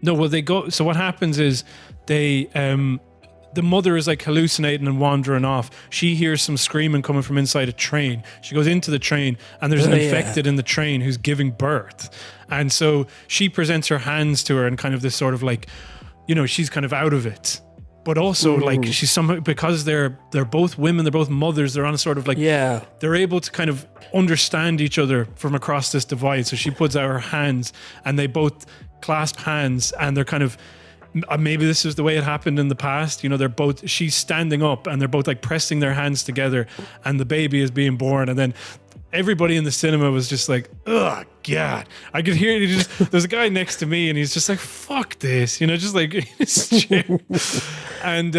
No, well, they go. So what happens is they, the mother is like hallucinating and wandering off. She hears some screaming coming from inside a train. She goes into the train and there's an infected in the train who's giving birth. And so she presents her hands to her and kind of this sort of like, you know, she's kind of out of it. But also like she's somehow, because they're both women, they're both mothers, they're on a sort of like, they're able to kind of understand each other from across this divide. So she puts out her hands and they both clasp hands and they're kind of, maybe this is the way it happened in the past. You know, she's standing up and they're both like pressing their hands together and the baby is being born. And then everybody in the cinema was just like, oh God. I could hear it. There's a guy next to me and he's just like, fuck this, you know, just like in his chair. And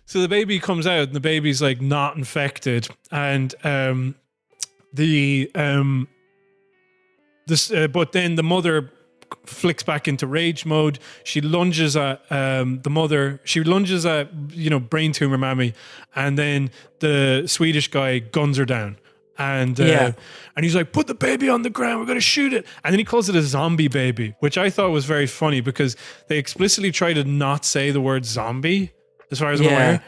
so the baby comes out and the baby's like not infected. And but then the mother flicks back into rage mode. She lunges at the mother. She lunges at, you know, brain tumor mammy. And then the Swedish guy guns her down. And he's like, put the baby on the ground, we're going to shoot it. And then he calls it a zombie baby, which I thought was very funny because they explicitly try to not say the word zombie, as far as I'm aware.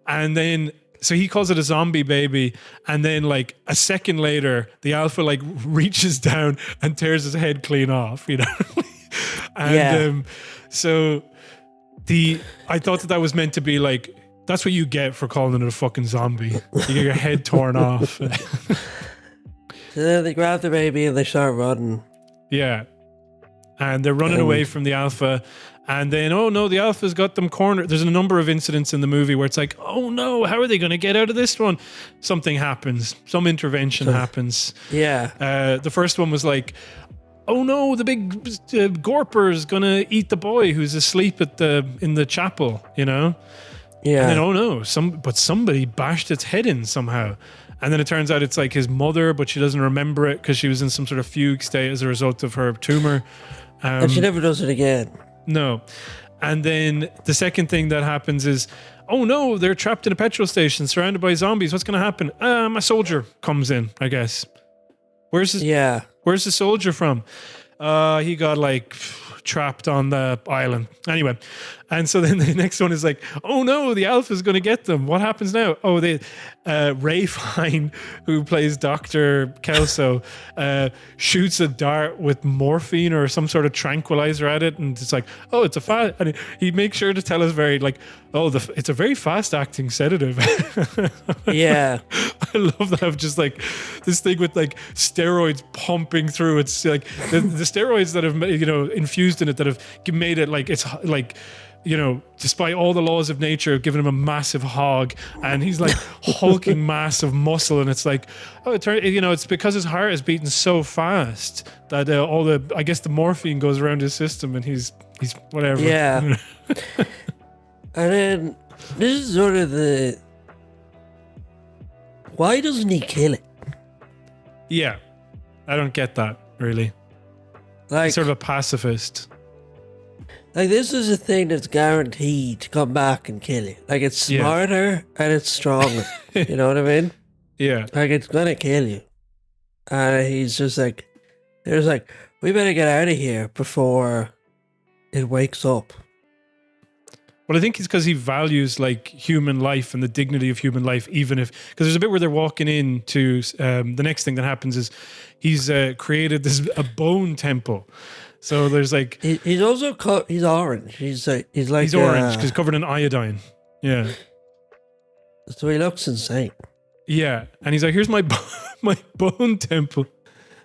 And then, so he calls it a zombie baby. And then like a second later, the alpha like reaches down and tears his head clean off, you know? And so I thought that was meant to be like, that's what you get for calling it a fucking zombie. You get your head torn off. So then they grab the baby and they start running. Yeah. And they're running away from the alpha. And then, oh no, the alpha's got them cornered. There's a number of incidents in the movie where it's like, oh no, how are they going to get out of this one? Something happens. Some intervention happens. Yeah. The first one was like, oh no, the big Gorper's going to eat the boy who's asleep in the chapel, you know? Yeah. And then, oh no, somebody bashed its head in somehow. And then it turns out it's like his mother, but she doesn't remember it because she was in some sort of fugue state as a result of her tumor. And she never does it again. No. And then the second thing that happens is, oh no, they're trapped in a petrol station surrounded by zombies. What's going to happen? A soldier comes in, I guess. Where's the soldier from? He got like trapped on the island. Anyway. And so then the next one is like, oh no, the alpha's going to get them. What happens now? Oh, Ray Fine, who plays Dr. Kelso, shoots a dart with morphine or some sort of tranquilizer at it. And it's like, oh, it's a fast. And he makes sure to tell us very like, oh, it's a very fast acting sedative. Yeah. I love that. Of just like this thing with like steroids pumping through. It's like the steroids that have, you know, infused in it that have made it like, it's like, you know, despite all the laws of nature, have given him a massive hog, and he's like hulking mass of muscle, and it's like, oh, it's because his heart is beating so fast that I guess the morphine goes around his system, and he's whatever. Yeah. And then this is sort of why doesn't he kill it? Yeah, I don't get that really. Like, he's sort of a pacifist. Like, this is a thing that's guaranteed to come back and kill you. Like, it's smarter and it's stronger. You know what I mean? Yeah. Like, it's gonna kill you. And he's just like, there's like, we better get out of here before it wakes up. Well, I think it's because he values like human life and the dignity of human life, even if, because there's a bit where they're walking into the next thing that happens is he's created a bone temple. So there's like he's also he's orange. He's orange because he's covered in iodine. Yeah. So he looks insane. Yeah, and he's like, "Here's my my bone temple."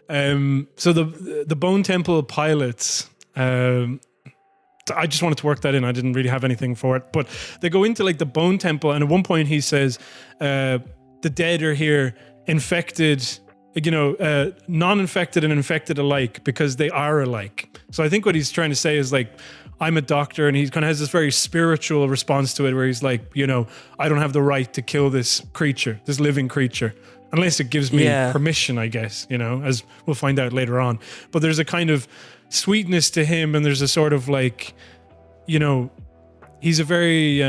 So the bone temple pilots. I just wanted to work that in. I didn't really have anything for it, but they go into like the bone temple, and at one point he says, "The dead are here, infected, non-infected and infected alike, because they are alike." So I think what he's trying to say is like, I'm a doctor, and he kind of has this very spiritual response to it, where he's like, I don't have the right to kill this creature, this living creature, unless it gives me permission, I guess, as we'll find out later on. But there's a kind of sweetness to him, and there's a sort of like, he's a very,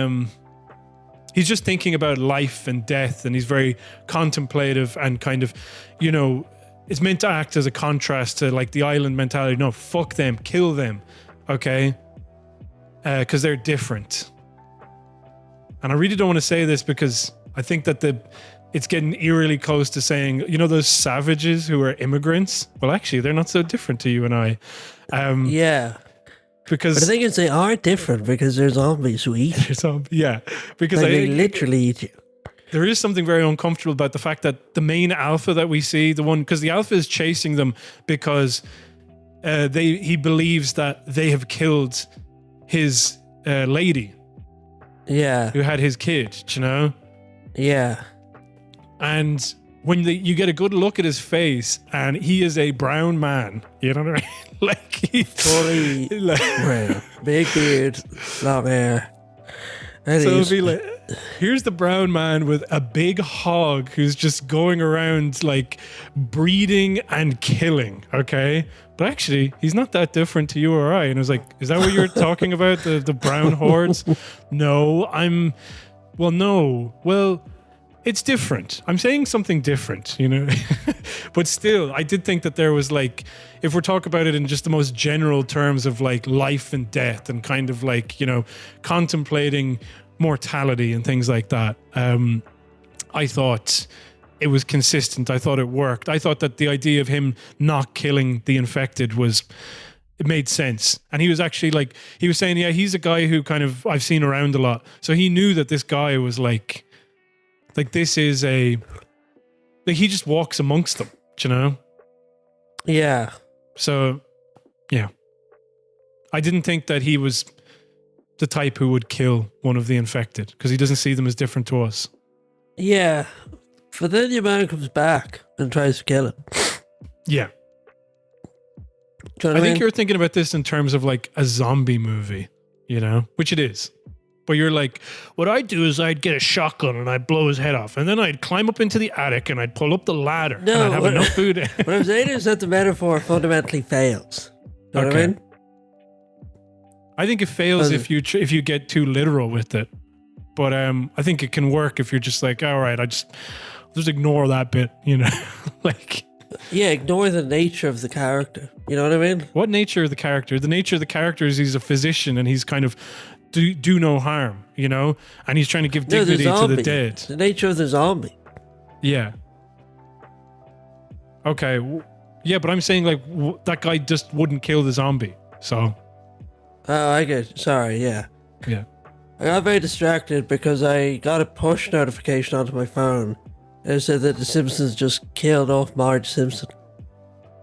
he's just thinking about life and death, and he's very contemplative and kind of, it's meant to act as a contrast to like the island mentality. No, fuck them, kill them, okay? Because they're different. And I really don't want to say this because I think that it's getting eerily close to saying, those savages who are immigrants? Well, actually, they're not so different to you and I. Because but the thing is, they are different because they're zombies who eat. Yeah, because they literally eat you. There is something very uncomfortable about the fact that the main alpha that we see, because the alpha is chasing them because he believes that they have killed his lady. Yeah. Who had his kid, Yeah. And when you get a good look at his face, and he is a brown man, you know what I mean? Like he's fully brown, big beard, long hair. So it'll be like, here's the brown man with a big hog who's just going around like breeding and killing, okay? But actually, he's not that different to you or I. And I was like, is that what you're talking about? The brown hordes? No, it's different. I'm saying something different, But still, I did think that there was like, if we're talking about it in just the most general terms of like life and death and kind of like, contemplating mortality and things like that, I thought it was consistent. I thought it worked. I thought that the idea of him not killing the infected it made sense. And he was actually like, he was saying, yeah, he's a guy who kind of I've seen around a lot. So he knew that this guy was like this is he just walks amongst them, Yeah. So, yeah. I didn't think that he was the type who would kill one of the infected because he doesn't see them as different to us. Yeah. But then your man comes back and tries to kill him. Yeah. I think you're thinking about this in terms of like a zombie movie, which it is. But you're like, what I'd do is I'd get a shotgun and I'd blow his head off. And then I'd climb up into the attic and I'd pull up the ladder. No, and I'd have enough food. What I'm saying is that the metaphor fundamentally fails. You know what I mean? I think it fails if you get too literal with it. But I think it can work if you're just like, all right, I'll just ignore that bit, like... Yeah, ignore the nature of the character. You know what I mean? What nature of the character? The nature of the character is he's a physician and he's kind of do no harm, and he's trying to give dignity to the dead. The nature of the zombie. Yeah. Okay. Yeah, but I'm saying like that guy just wouldn't kill the zombie. So. Oh, I get. Sorry. Yeah. Yeah. I got very distracted because I got a push notification onto my phone. It said that The Simpsons just killed off Marge Simpson.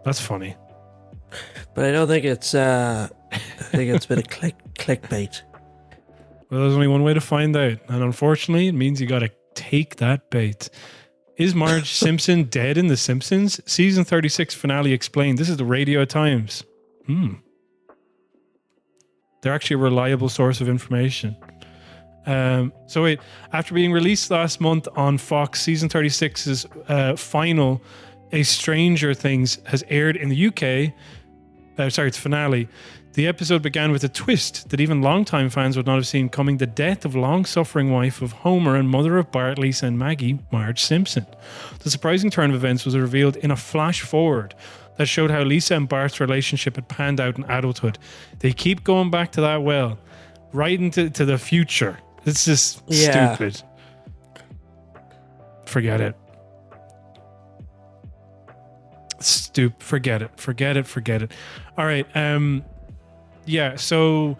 That's funny. But I don't think it's. I think it's a bit of clickbait. Well, there's only one way to find out, and unfortunately, it means you got to take that bait. Is Marge Simpson dead in The Simpsons? Season 36 finale explained. This is the Radio Times. They're actually a reliable source of information. So wait, after being released last month on Fox, season 36's final, A Stranger Things, has aired in the UK. Its finale. The episode began with a twist that even longtime fans would not have seen coming: the death of long-suffering wife of Homer and mother of Bart, Lisa, and Maggie, Marge Simpson. The surprising turn of events was revealed in a flash forward that showed how Lisa and Bart's relationship had panned out in adulthood. They keep going back to that well, right into the future. It's just stupid. Forget it. Forget it. All right. Yeah, so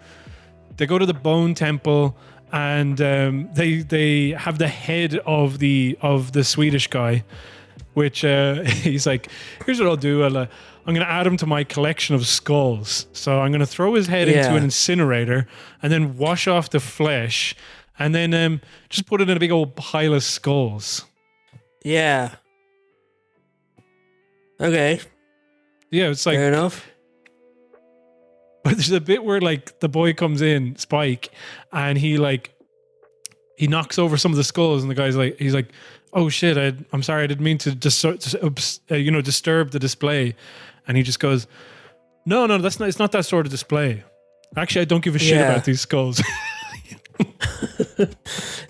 they go to the Bone Temple and they have the head of the Swedish guy, which he's like, here's what I'll do. I'm going to add him to my collection of skulls. So I'm going to throw his head into an incinerator and then wash off the flesh and then just put it in a big old pile of skulls. Yeah. Okay. Yeah, it's like... Fair enough. But there's a bit where like the boy comes in, Spike, and he knocks over some of the skulls, and the guy's like, he's like, "Oh shit, I'm sorry, I didn't mean to disturb the display," and he just goes, "No, it's not that sort of display. Actually, I don't give a shit about these skulls."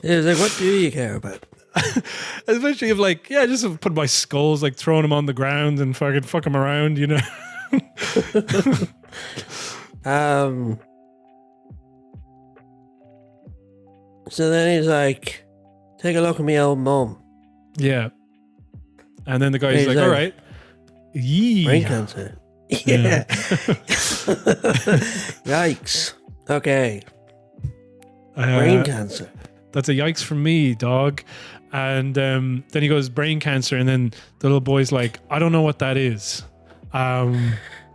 It's like, what do you care about? Especially if like, yeah, just put my skulls, like throwing them on the ground and fuck them around, you know. So then he's like, take a look at me old mum. Yeah. And then the guy's like, all right. Yee. Brain cancer. Yeah. Yikes. Okay. Brain cancer. That's a yikes from me, dog. And then he goes, brain cancer. And then the little boy's like, I don't know what that is. He kind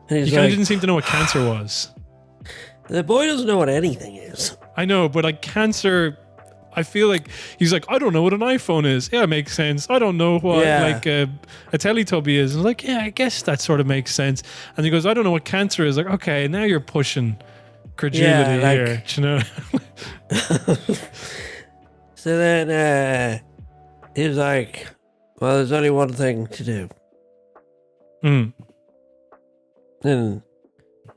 of didn't seem to know what cancer was. The boy doesn't know what anything is. I know, but like cancer, I feel like he's like, I don't know what an iPhone is. Yeah, it makes sense. I don't know what like a Teletubby is. And I'm like, yeah, I guess that sort of makes sense. And he goes, I don't know what cancer is. Like, okay, now you're pushing credulity here. You know? So then he was like, well, there's only one thing to do. And I'm gonna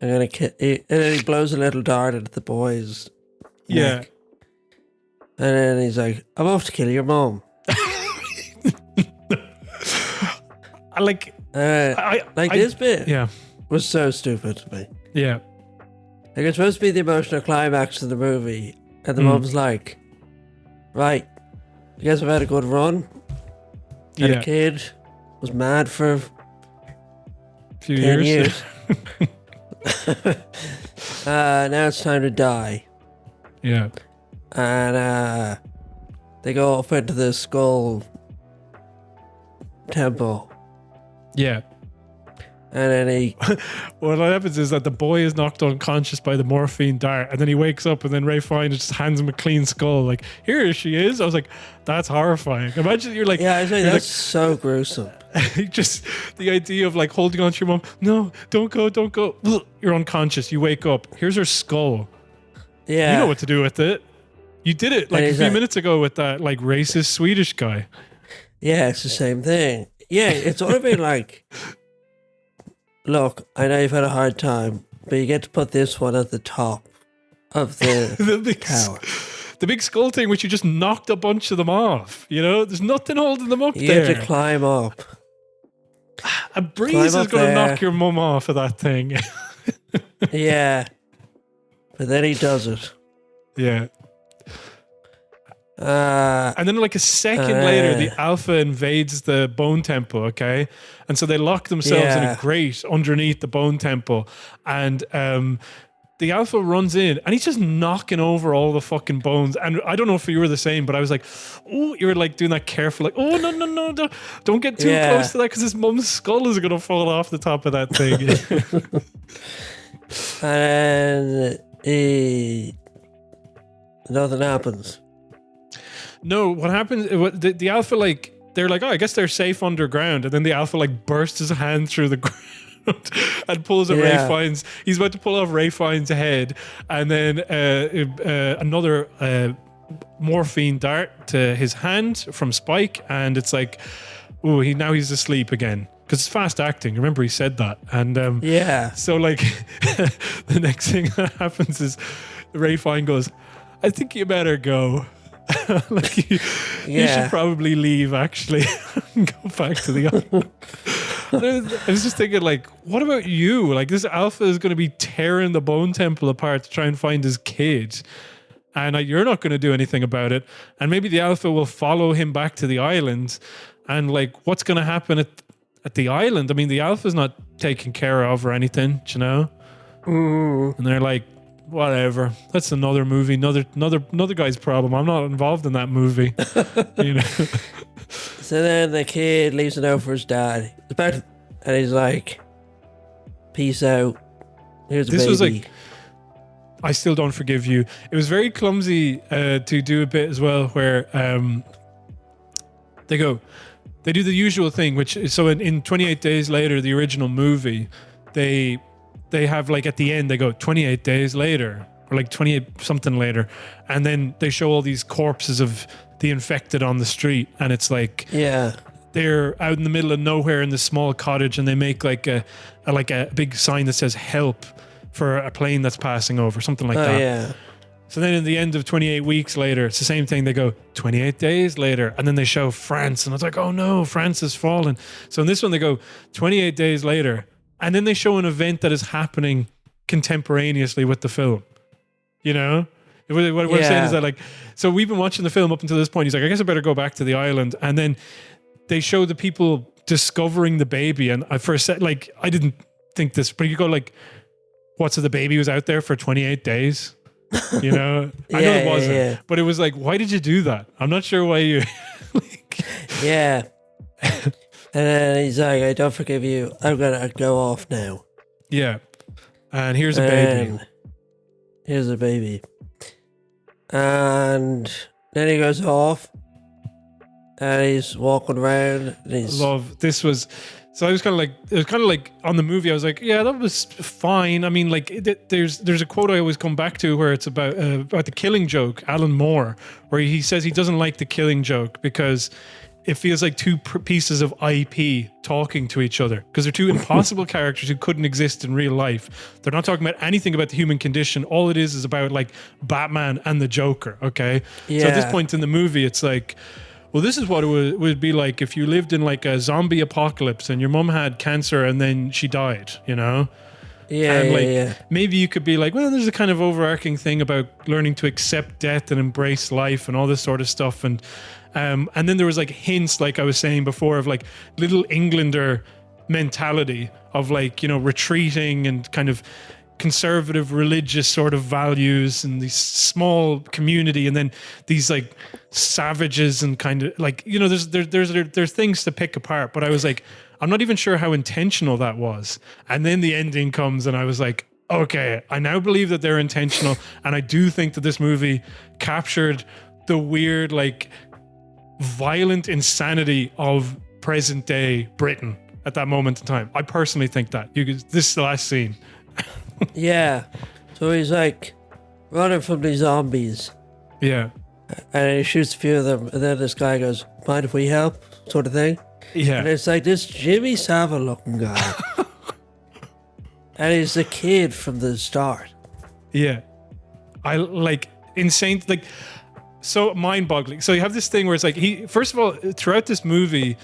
and then he blows a little dart at the boy's neck. And then he's like, I'm off to kill your mom. This bit was so stupid to me. Yeah. Like, it's supposed to be the emotional climax of the movie, and the mom's like, right, I guess I've had a good run. And a kid was mad for a few 10 years. Now it's time to die. Yeah. And they go up into the skull temple. Yeah. And then he... What happens is that the boy is knocked unconscious by the morphine dart, and then he wakes up, and then Ray Fiennes just hands him a clean skull. Like, here she is. I was like, that's horrifying. Imagine you're like... Yeah, I was like, that's so gruesome. Just the idea of like holding on to your mom. No, don't go. You're unconscious. You wake up. Here's her skull. Yeah. You know what to do with it. You did it like a few minutes ago with that like racist Swedish guy. Yeah, it's the same thing. Yeah, it's all been like... Look, I know you've had a hard time, but you get to put this one at the top of the tower. The big skull thing, which you just knocked a bunch of them off. You know, there's nothing holding them up there. You have to climb up. A breeze is going to knock your mum off of that thing. Yeah. But then he does it. Yeah. And then like a second later, the Alpha invades the Bone Temple, okay? And so they lock themselves in a grate underneath the Bone Temple. And the Alpha runs in and he's just knocking over all the fucking bones. And I don't know if you were the same, but I was like, oh, you were like doing that careful, like, oh, no, don't get too close to that because his mum's skull is going to fall off the top of that thing. And nothing happens. No, what happens, the Alpha, like, they're like, oh, I guess they're safe underground. And then the Alpha, like, bursts his hand through the ground and pulls at Ray Fiennes. He's about to pull off Ray Fiennes' head. And then another morphine dart to his hand from Spike. And it's like, oh, now he's asleep again. Because it's fast acting. Remember, he said that. And so, like, the next thing that happens is Ray Fiennes goes, I think you better go. Like you should probably leave actually and go back to the island. I was just thinking, like, what about you? Like, this Alpha is going to be tearing the Bone Temple apart to try and find his kid, and you're not going to do anything about it. And maybe the Alpha will follow him back to the island, and like, what's going to happen at the island? I mean, the Alpha's not taken care of or anything, you know. And they're like, whatever. That's another movie, another guy's problem. I'm not involved in that movie. You know. So then the kid leaves a note for his dad. And he's like, peace out. Here's a baby. This was like, I still don't forgive you. It was very clumsy to do a bit as well, where they do the usual thing, which is, so in 28 Days Later, the original movie, they have like at the end, they go 28 days later, or like 28 something later. And then they show all these corpses of the infected on the street. And it's like, yeah, they're out in the middle of nowhere in this small cottage, and they make like a big sign that says help for a plane that's passing over, something like that. Yeah. So then in the end of 28 weeks later, it's the same thing. They go 28 days later, and then they show France, and it's like, oh no, France has fallen. So in this one, they go 28 days later, and then they show an event that is happening contemporaneously with the film. You know? What I'm saying is that, like, so we've been watching the film up until this point. He's like, I guess I better go back to the island. And then they show the people discovering the baby. And I first said, like, I didn't think this, but you go like, what, so the baby was out there for 28 days? You know? I know it wasn't, but it was like, why did you do that? I'm not sure why you... like, yeah. And then he's like, I don't forgive you. I'm going to go off now. Yeah. And here's a baby. Here's a baby. And then he goes off. And he's walking around. And he's... This was... So I was kind of like, it was kind of like on the movie, I was like, yeah, that was fine. I mean, like, there's a quote I always come back to where it's about the Killing Joke, Alan Moore, where he says he doesn't like the Killing Joke because it feels like two pieces of IP talking to each other, because they're two impossible characters who couldn't exist in real life. They're not talking about anything about the human condition. All it is about like Batman and the Joker. Okay. Yeah. So at this point in the movie, it's like, well, this is what it would be like if you lived in like a zombie apocalypse and your mom had cancer and then she died, you know? Yeah, and like, maybe you could be like, well, there's a kind of overarching thing about learning to accept death and embrace life and all this sort of stuff. And then there was like hints, like I was saying before, of like little Englander mentality of like, you know, retreating and kind of conservative religious sort of values and these small community, and then these like savages and kind of like, you know, there's things to pick apart. But I was like, I'm not even sure how intentional that was. And then the ending comes and I was like, okay, I now believe that they're intentional. And I do think that this movie captured the weird, like, violent insanity of present day Britain at that moment in time. I personally think that. This is the last scene. Yeah. So he's like running from these zombies. Yeah. And he shoots a few of them. And then this guy goes, mind if we help? Sort of thing. Yeah. And it's like this Jimmy Savile looking guy. And he's the kid from the start. Yeah. I like insane, like, so mind-boggling. So you have this thing where it's like, first of all, throughout this movie,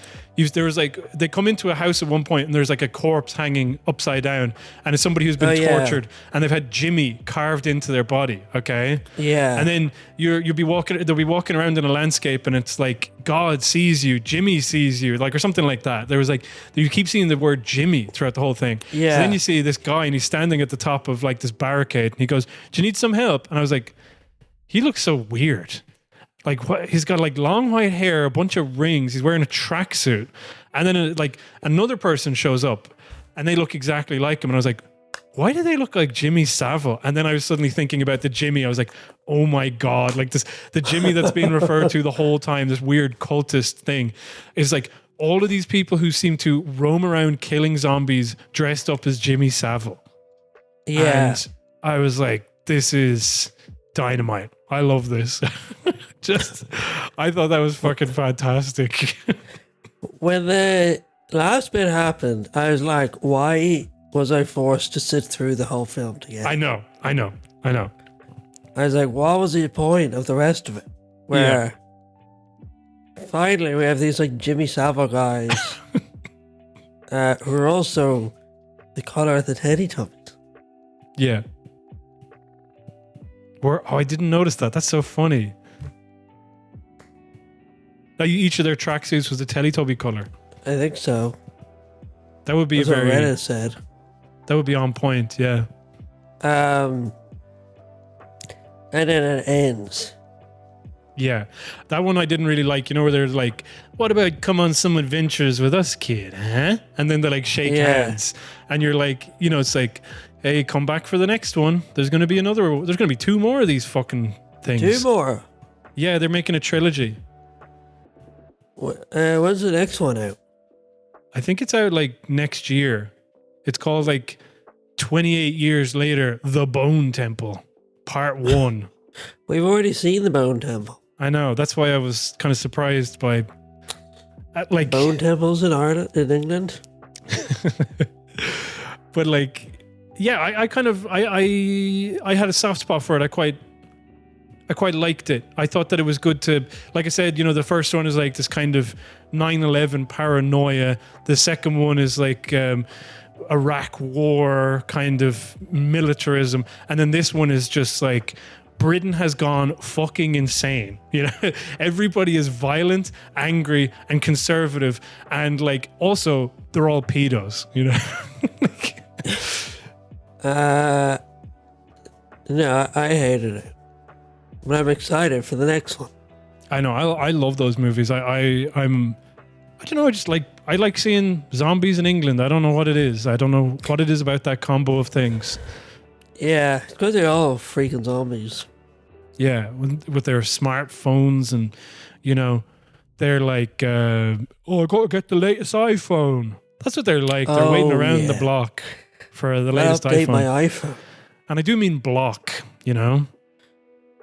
there was like, they come into a house at one point and there's like a corpse hanging upside down, and it's somebody who's been tortured, and they've had Jimmy carved into their body. Okay. Yeah. And then they'll be walking around in a landscape, and it's like, God sees you, Jimmy sees you, like, or something like that. There was like, you keep seeing the word Jimmy throughout the whole thing. Yeah. So then you see this guy, and he's standing at the top of like this barricade, and he goes, do you need some help? And I was like, he looks so weird. Like, what? He's got like long white hair, a bunch of rings. He's wearing a tracksuit, and then like another person shows up, and they look exactly like him. And I was like, why do they look like Jimmy Savile? And then I was suddenly thinking about the Jimmy. I was like, oh my God, like the Jimmy that's being referred to the whole time, this weird cultist thing, is like all of these people who seem to roam around killing zombies dressed up as Jimmy Savile. Yeah. And I was like, this is dynamite. I love this. I thought that was fucking fantastic. When the last bit happened, I was like, why was I forced to sit through the whole film together? I know. I was like, what was the point of the rest of it? Where finally we have these like Jimmy Savile guys who are also the colour of the Teletubbies. Yeah. I didn't notice that. That's so funny. Like each of their tracksuits was the Teletubby color. I think so. That would be That's what Reddit said. That would be on point, yeah. And then it ends. Yeah, that one I didn't really like. You know, where they're like, "What about come on some adventures with us, kid?" Huh? And then they like shake hands, and you're like, you know, it's like, "Hey, come back for the next one. There's going to be another. There's going to be 2 more of these fucking things." 2 more. Yeah, they're making a trilogy. When's the next one out? I think it's out like next year. It's called like 28 Years Later, The Bone Temple, Part 1. We've already seen the Bone Temple. I know. That's why I was kind of surprised by like Bone temples in Ireland, in England. But like, yeah, I kind of I had a soft spot for it. I quite liked it. I thought that it was good to, like I said, you know, the first one is like this kind of 9/11 paranoia. The second one is like Iraq war kind of militarism, and then this one is just like Britain has gone fucking insane. You know, everybody is violent, angry, and conservative, and like also they're all pedos. You know. No, I hated it, but I'm excited for the next one. I know. I love those movies. I don't know. I like seeing zombies in England. I don't know what it is. I don't know what it is about that combo of things. Yeah, it's because they're all freaking zombies. Yeah, with their smartphones, and you know, they're like, "Oh, I got to get the latest iPhone." That's what they're like. They're waiting around the block for the latest I'll update iPhone. my iPhone. And I do mean block, you know,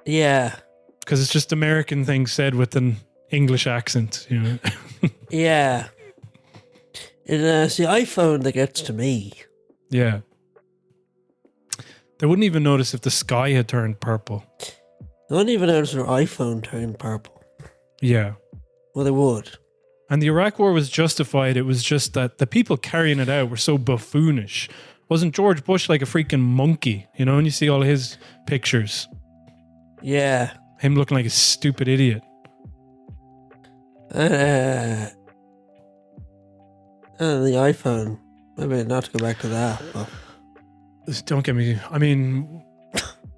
Yeah, because it's just American things said with an English accent, you know. yeah. It's the iPhone that gets to me. Yeah. They wouldn't even notice if the sky had turned purple. They wouldn't even notice their iPhone turned purple. Yeah. Well, they would. And the Iraq War was justified. It was just that the people carrying it out were so buffoonish. Wasn't George Bush like a freaking monkey? You know, and you see all his pictures. Yeah. Him looking like a stupid idiot. And the iPhone. Maybe not to go back to that. But. Don't get me. I mean,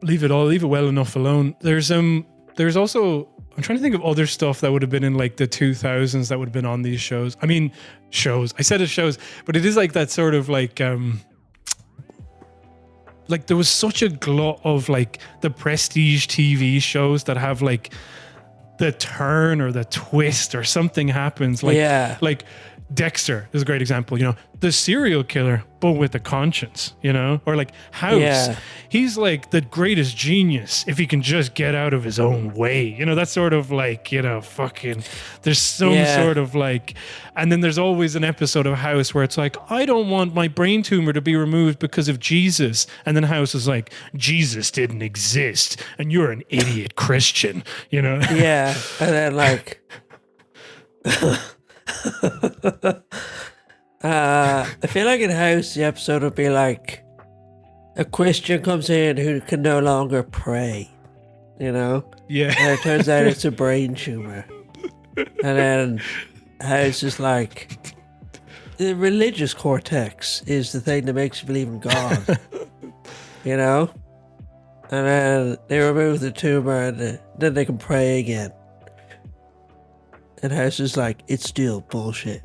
leave it well enough alone. There's also, I'm trying to think of other stuff that would have been in like the 2000s that would have been on these shows. I mean, shows. I said it shows, but it is like that sort of like there was such a glut of like the prestige TV shows that have like the turn or the twist or something happens. Like Dexter is a great example, you know, the serial killer, but with a conscience, you know, or like House. Yeah. He's like the greatest genius if he can just get out of his own way. You know, that's sort of like, you know, fucking, there's some sort of like, and then there's always an episode of House where it's like, I don't want my brain tumor to be removed because of Jesus. And then House is like, Jesus didn't exist and you're an idiot Christian, you know? Yeah. And then like, I feel like in House the episode would be like a Christian comes in who can no longer pray, you know? Yeah. And it turns out it's a brain tumor. And then House is like, the religious cortex is the thing that makes you believe in God, you know? And then they remove the tumor and then they can pray again. And House is like, it's still bullshit.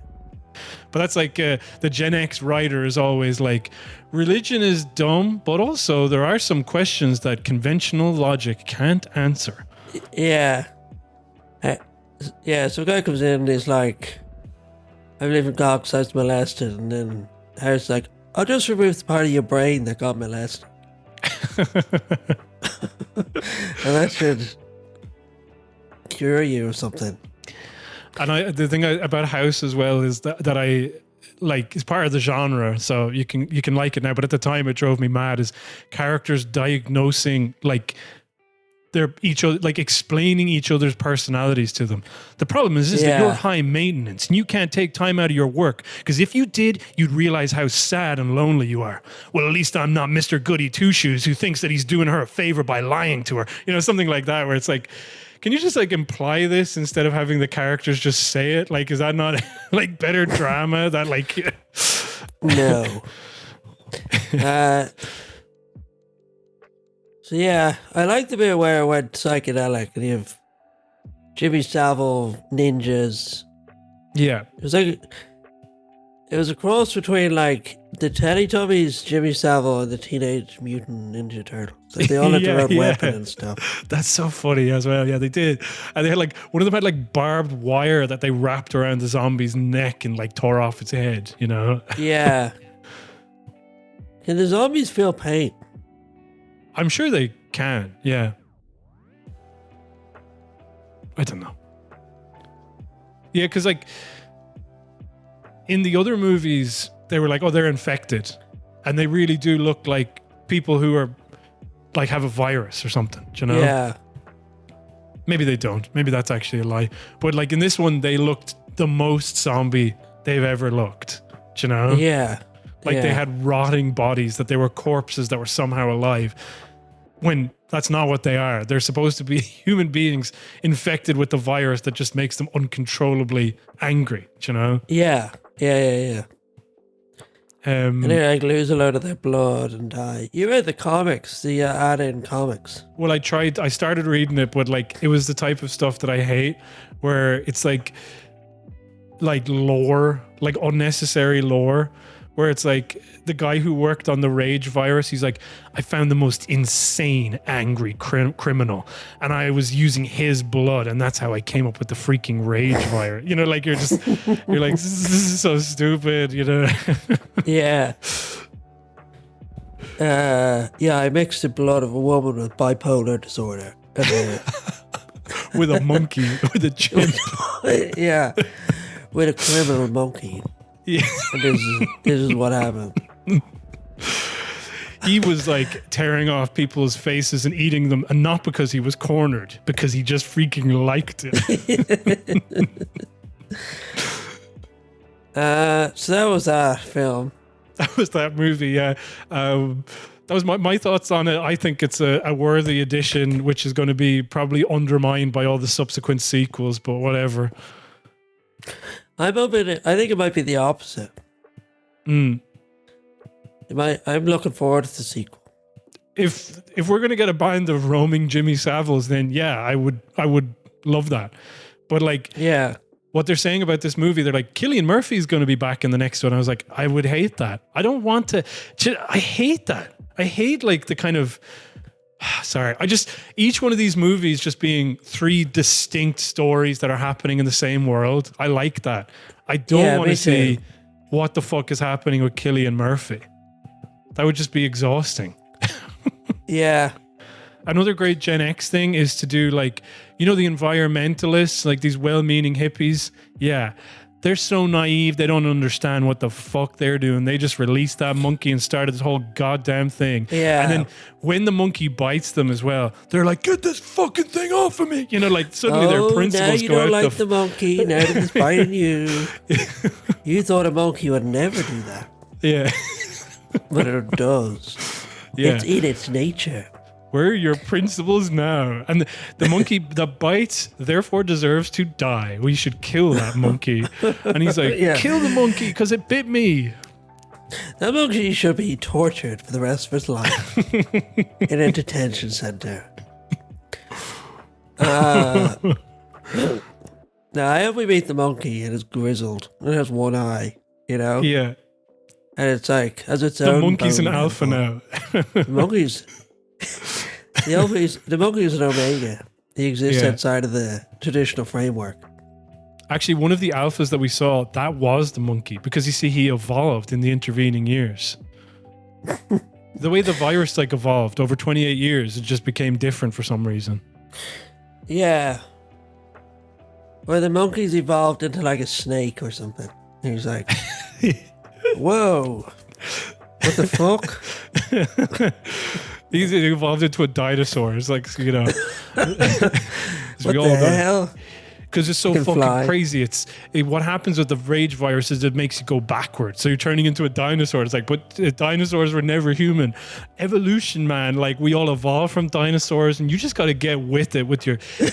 But that's like the Gen X writer is always like, religion is dumb, but also there are some questions that conventional logic can't answer. Yeah. So a guy comes in and he's like, I believe in God because I was molested. And then House is like, I'll just remove the part of your brain that got molested. And that should cure you or something. And the thing about House as well is that I like, it's part of the genre, so you can like it now. But at the time, it drove me mad. Is characters diagnosing like they're each other, like explaining each other's personalities to them. The problem is that you're high maintenance and you can't take time out of your work, because if you did, you'd realize how sad and lonely you are. Well, at least I'm not Mr. Goody Two Shoes who thinks that he's doing her a favor by lying to her. You know, something like that, where it's like, can you just like imply this instead of having the characters just say it? Like, is that not like better drama? That like, So yeah, I like the bit where it went psychedelic and you have Jimmy Savile ninjas. Yeah. It was a cross between like the Teletubbies, Jimmy Savile, and the Teenage Mutant Ninja Turtles. Like they all had their own weapon and stuff. That's so funny as well. Yeah, they did. And they had like, one of them had like barbed wire that they wrapped around the zombie's neck and like tore off its head, you know? Yeah. Can the zombies feel pain? I'm sure they can, yeah. I don't know. Yeah, because like in the other movies, they were like, oh, they're infected. And they really do look like people who are like have a virus or something, do you know? Yeah. Maybe they don't. Maybe that's actually a lie. But like in this one, they looked the most zombie they've ever looked, do you know? Yeah. Like they had rotting bodies, that they were corpses that were somehow alive. When that's not what they are. They're supposed to be human beings infected with the virus that just makes them uncontrollably angry, do you know? Yeah. And they like lose a lot of their blood and die. You read the comics, the add-in comics. Well, I started reading it, but like it was the type of stuff that I hate, where it's like lore, like unnecessary lore, where it's like the guy who worked on the rage virus, he's like, I found the most insane, angry criminal, and I was using his blood, and that's how I came up with the freaking rage virus. You know, like you're like, this is so stupid, you know? Yeah. I mixed the blood of a woman with bipolar disorder. With a monkey, with a chimp. Yeah. With a criminal monkey. Yeah. And this is what happened. He was like tearing off people's faces and eating them, and not because he was cornered, because he just freaking liked it. So that was that film. That was that movie, yeah. That was my thoughts on it. I think it's a worthy addition, which is going to be probably undermined by all the subsequent sequels, but whatever. I think it might be the opposite. I'm looking forward to the sequel. If we're gonna get a band of roaming Jimmy Saviles, then yeah, I would love that. But like, yeah, what they're saying about this movie, they're like, Cillian Murphy's going to be back in the next one. I was like, I would hate that. I don't want to. I hate that. I hate like the kind of. Sorry, each one of these movies just being three distinct stories that are happening in the same world. I like that. I don't want to see what the fuck is happening with Cillian Murphy. That would just be exhausting. Yeah. Another great Gen X thing is to do like, you know, the environmentalists, like these well-meaning hippies. Yeah. They're so naive, they don't understand what the fuck they're doing. They just released that monkey and started this whole goddamn thing. Yeah. And then when the monkey bites them as well, they're like, get this fucking thing off of me. You know, like suddenly their principles now you go don't out like the monkey, now that it's biting you. You thought a monkey would never do that. Yeah. But it does. Yeah. It's in its nature. Where are your principles now? And the monkey that bites, therefore deserves to die. We should kill that monkey. And he's like, kill the monkey because it bit me. That monkey should be tortured for the rest of his life in a detention center. Now, I hope we meet the monkey and it's grizzled. It has one eye, you know? Yeah. And it's like, as its The own monkey's an bone. alpha now. The monkey's an omega. He exists outside of the traditional framework. Actually, one of the alphas that we saw, that was the monkey, because you see, he evolved in the intervening years. The way the virus like evolved over 28 years, it just became different for some reason. Yeah. Or the monkeys evolved into like a snake or something. He was like, whoa, what the fuck? He's evolved into a dinosaur. It's like, you know. What the hell? Because it's so fucking crazy. What happens with the rage virus is it makes you go backwards. So you're turning into a dinosaur. It's like, but dinosaurs were never human. Evolution, man. Like, we all evolved from dinosaurs, and you just got to get with it.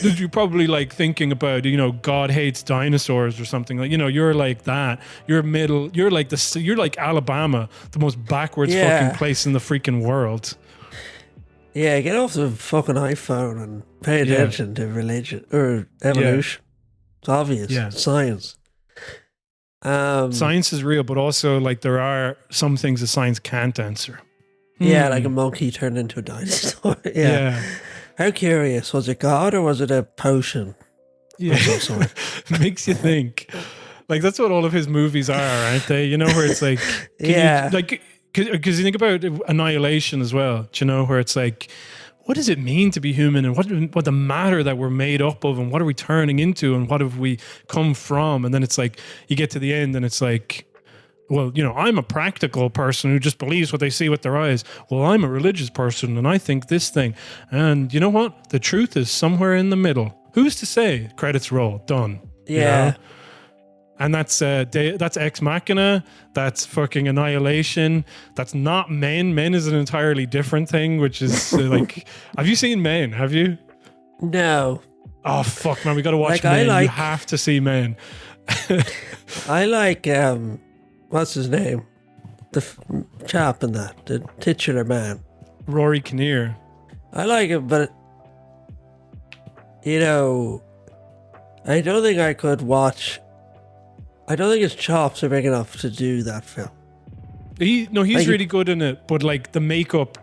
You're probably like thinking about, you know, God hates dinosaurs or something. Like, you know, you're like that. You're like Alabama, the most backwards fucking place in the freaking world. Yeah, get off the fucking iPhone and pay attention to religion or evolution. It's obvious. Yeah. Science. Science is real, but also like there are some things that science can't answer. Yeah, like a monkey turned into a dinosaur. Yeah. How curious. Was it God or was it a potion? Yeah. Makes you think. Like that's what all of his movies are, aren't they? You know, where it's like, because you think about Annihilation as well. Do you know, where it's like, what does it mean to be human, and what the matter that we're made up of, and what are we turning into, and what have we come from? And then it's like you get to the end, and it's like, well, you know, I'm a practical person who just believes what they see with their eyes. Well, I'm a religious person, and I think this thing. And you know what? The truth is somewhere in the middle. Who's to say? Credits roll. Done. Yeah. You know? And that's Ex Machina. That's fucking Annihilation. That's not Men. Men is an entirely different thing, which is like... Have you seen Men? Have you? No. Oh, fuck, man. We got to watch Men. You have to see Men. I like... what's his name? The chap in that. The titular man. Rory Kinnear. I like him, but... You know... I don't think I could watch... I don't think his chops are big enough to do that film. He's like, really good in it, but like the makeup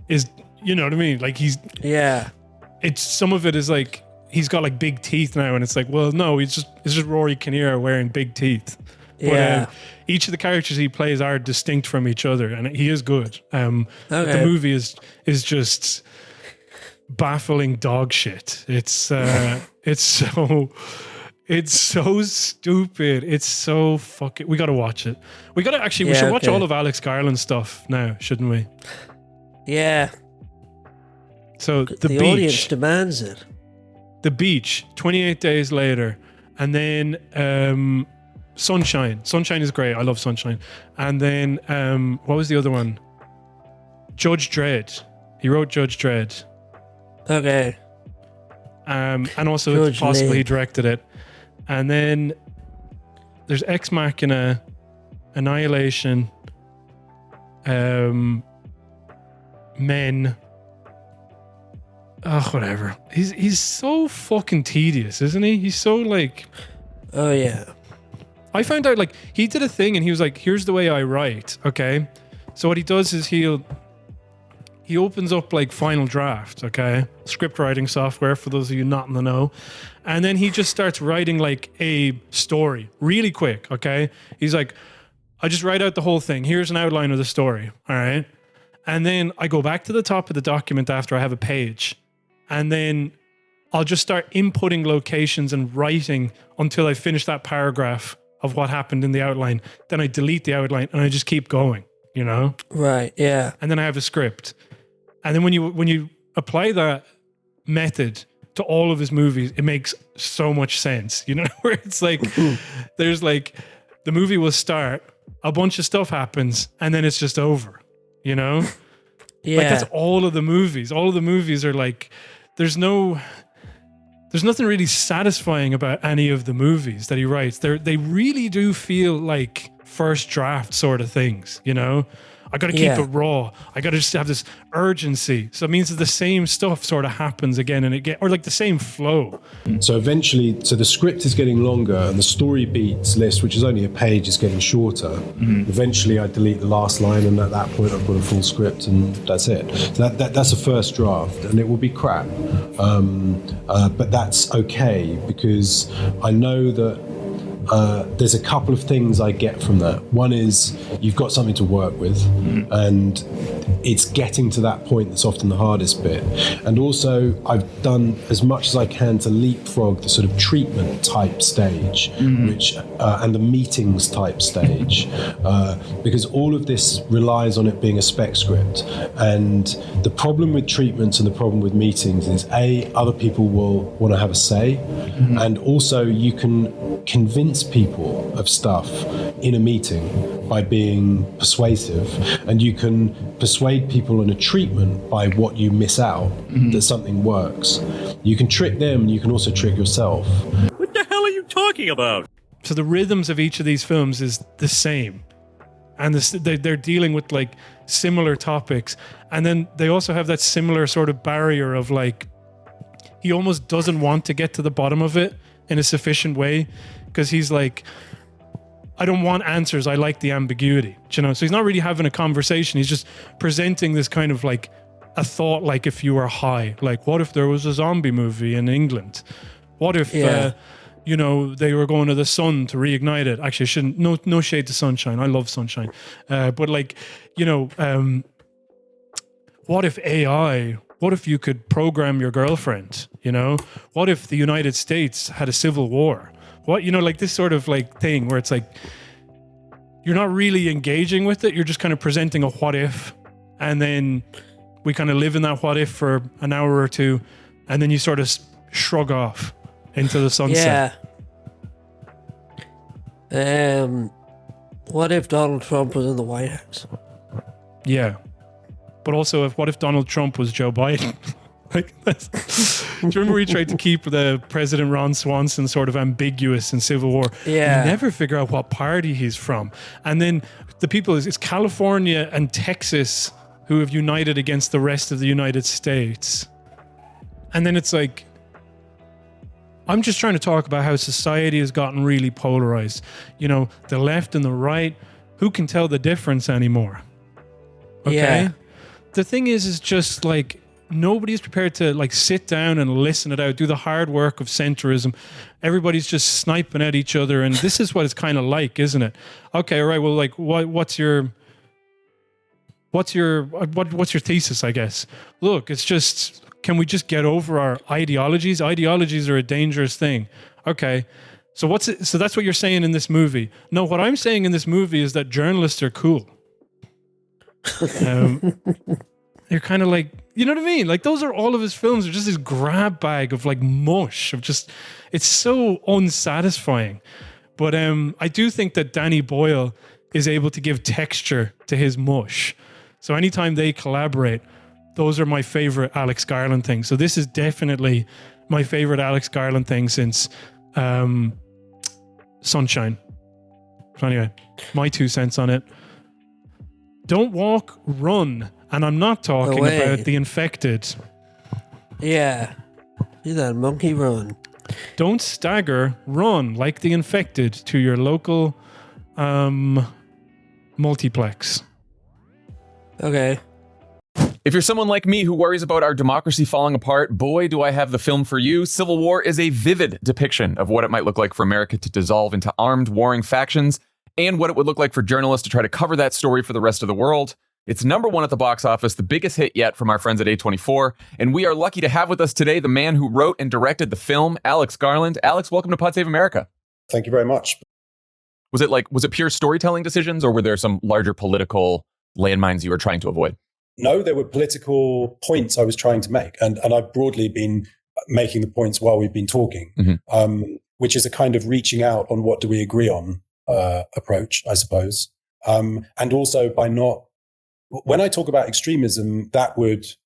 is, you know what I mean? Like it's some of it is like he's got like big teeth now, and it's like, well, no, it's just Rory Kinnear wearing big teeth. But each of the characters he plays are distinct from each other, and he is good. The movie is just baffling dog shit. It's so stupid. It's so fucking... We got to watch it. We should watch all of Alex Garland stuff now, shouldn't we? Yeah. So the beach, audience demands it. The Beach, 28 Days Later. And then Sunshine. Sunshine is great. I love Sunshine. And then what was the other one? Judge Dredd. He wrote Judge Dredd. Okay. And also it's possible he directed it. And then there's Ex Machina, Annihilation, Men. Oh, whatever. He's so fucking tedious, isn't he? He's so like... Oh, yeah. I found out, like, he did a thing and he was like, here's the way I write, okay? So what he does is he opens up like Final Draft, okay? Script writing software for those of you not in the know. And then he just starts writing like a story really quick, okay? He's like, I just write out the whole thing. Here's an outline of the story, all right? And then I go back to the top of the document after I have a page. And then I'll just start inputting locations and writing until I finish that paragraph of what happened in the outline. Then I delete the outline and I just keep going, you know? Right, yeah. And then I have a script. And then when you apply that method to all of his movies, it makes so much sense. You know, where it's like, there's like, the movie will start, a bunch of stuff happens, and then it's just over, you know? Yeah. Like that's all of the movies. All of the movies are like, there's nothing really satisfying about any of the movies that he writes. They really do feel like first draft sort of things, you know? I got to keep it raw. I got to just have this urgency. So it means that the same stuff sort of happens again and again, or like the same flow. So eventually, the script is getting longer and the story beats list, which is only a page, is getting shorter. Mm-hmm. Eventually I delete the last line, and at that point I've got a full script, and that's it. So that's a first draft, and it will be crap. But that's okay, because I know that there's a couple of things I get from that. One is you've got something to work with, and it's getting to that point that's often the hardest bit. And also I've done as much as I can to leapfrog the sort of treatment type stage, which and the meetings type stage, because all of this relies on it being a spec script. And the problem with treatments and the problem with meetings is other people will want to have a say, and also you can convince people of stuff in a meeting by being persuasive, and you can persuade people on a treatment by what you miss out, that something works. You can trick them, and you can also trick yourself. What the hell are you talking about? So the rhythms of each of these films is the same. and they're dealing with like similar topics, and then they also have that similar sort of barrier of like he almost doesn't want to get to the bottom of it in a sufficient way because he's like, I don't want answers, I like the ambiguity, you know. So he's not really having a conversation, he's just presenting this kind of like a thought, like if you were high, like what if there was a zombie movie in England, what if you know, they were going to the sun to reignite it. Actually, I shouldn't. No shade to sunshine. I love sunshine. But like, you know, what if AI? What if you could program your girlfriend? You know, what if the United States had a civil war? What, you know, like this sort of like thing where it's like you're not really engaging with it. You're just kind of presenting a what if, and then we kind of live in that what if for an hour or two, and then you sort of shrug off into the sunset. Yeah. What if Donald Trump was in the White House? Yeah. But also, what if Donald Trump was Joe Biden? Like, do you remember he tried to keep the President Ron Swanson sort of ambiguous in Civil War? Yeah. You never figure out what party he's from. And then the people, it's California and Texas who have united against the rest of the United States. And then it's like, I'm just trying to talk about how society has gotten really polarized. You know, the left and the right, who can tell the difference anymore? Okay? Yeah. The thing is just like, nobody's prepared to like sit down and listen it out, do the hard work of centrism. Everybody's just sniping at each other, and this is what it's kind of like, isn't it? Okay, all right, well, like, what's your thesis, I guess? Look, it's just, can we just get over our ideologies? Ideologies are a dangerous thing. Okay. So that's what you're saying in this movie. No, what I'm saying in this movie is that journalists are cool. You're kind of like, you know what I mean? Like, those are all of his films are just this grab bag of like mush of just, it's so unsatisfying. But I do think that Danny Boyle is able to give texture to his mush. So anytime they collaborate, those are my favorite Alex Garland things. So this is definitely my favorite Alex Garland thing since Sunshine. So anyway, my 2 cents on it. Don't walk, run. And I'm not talking about The Infected. Yeah. Do that monkey run. Don't stagger, run like The Infected to your local multiplex. Okay. If you're someone like me who worries about our democracy falling apart, boy, do I have the film for you. Civil War is a vivid depiction of what it might look like for America to dissolve into armed, warring factions, and what it would look like for journalists to try to cover that story for the rest of the world. It's #1 at the box office, the biggest hit yet from our friends at A24, and we are lucky to have with us today the man who wrote and directed the film, Alex Garland. Alex, welcome to Pod Save America. Thank you very much. Was it pure storytelling decisions, or were there some larger political landmines you were trying to avoid? No, there were political points I was trying to make, and I've broadly been making the points while we've been talking, which is a kind of reaching out on what do we agree on approach, I suppose. And also by not, when I talk about extremism, that would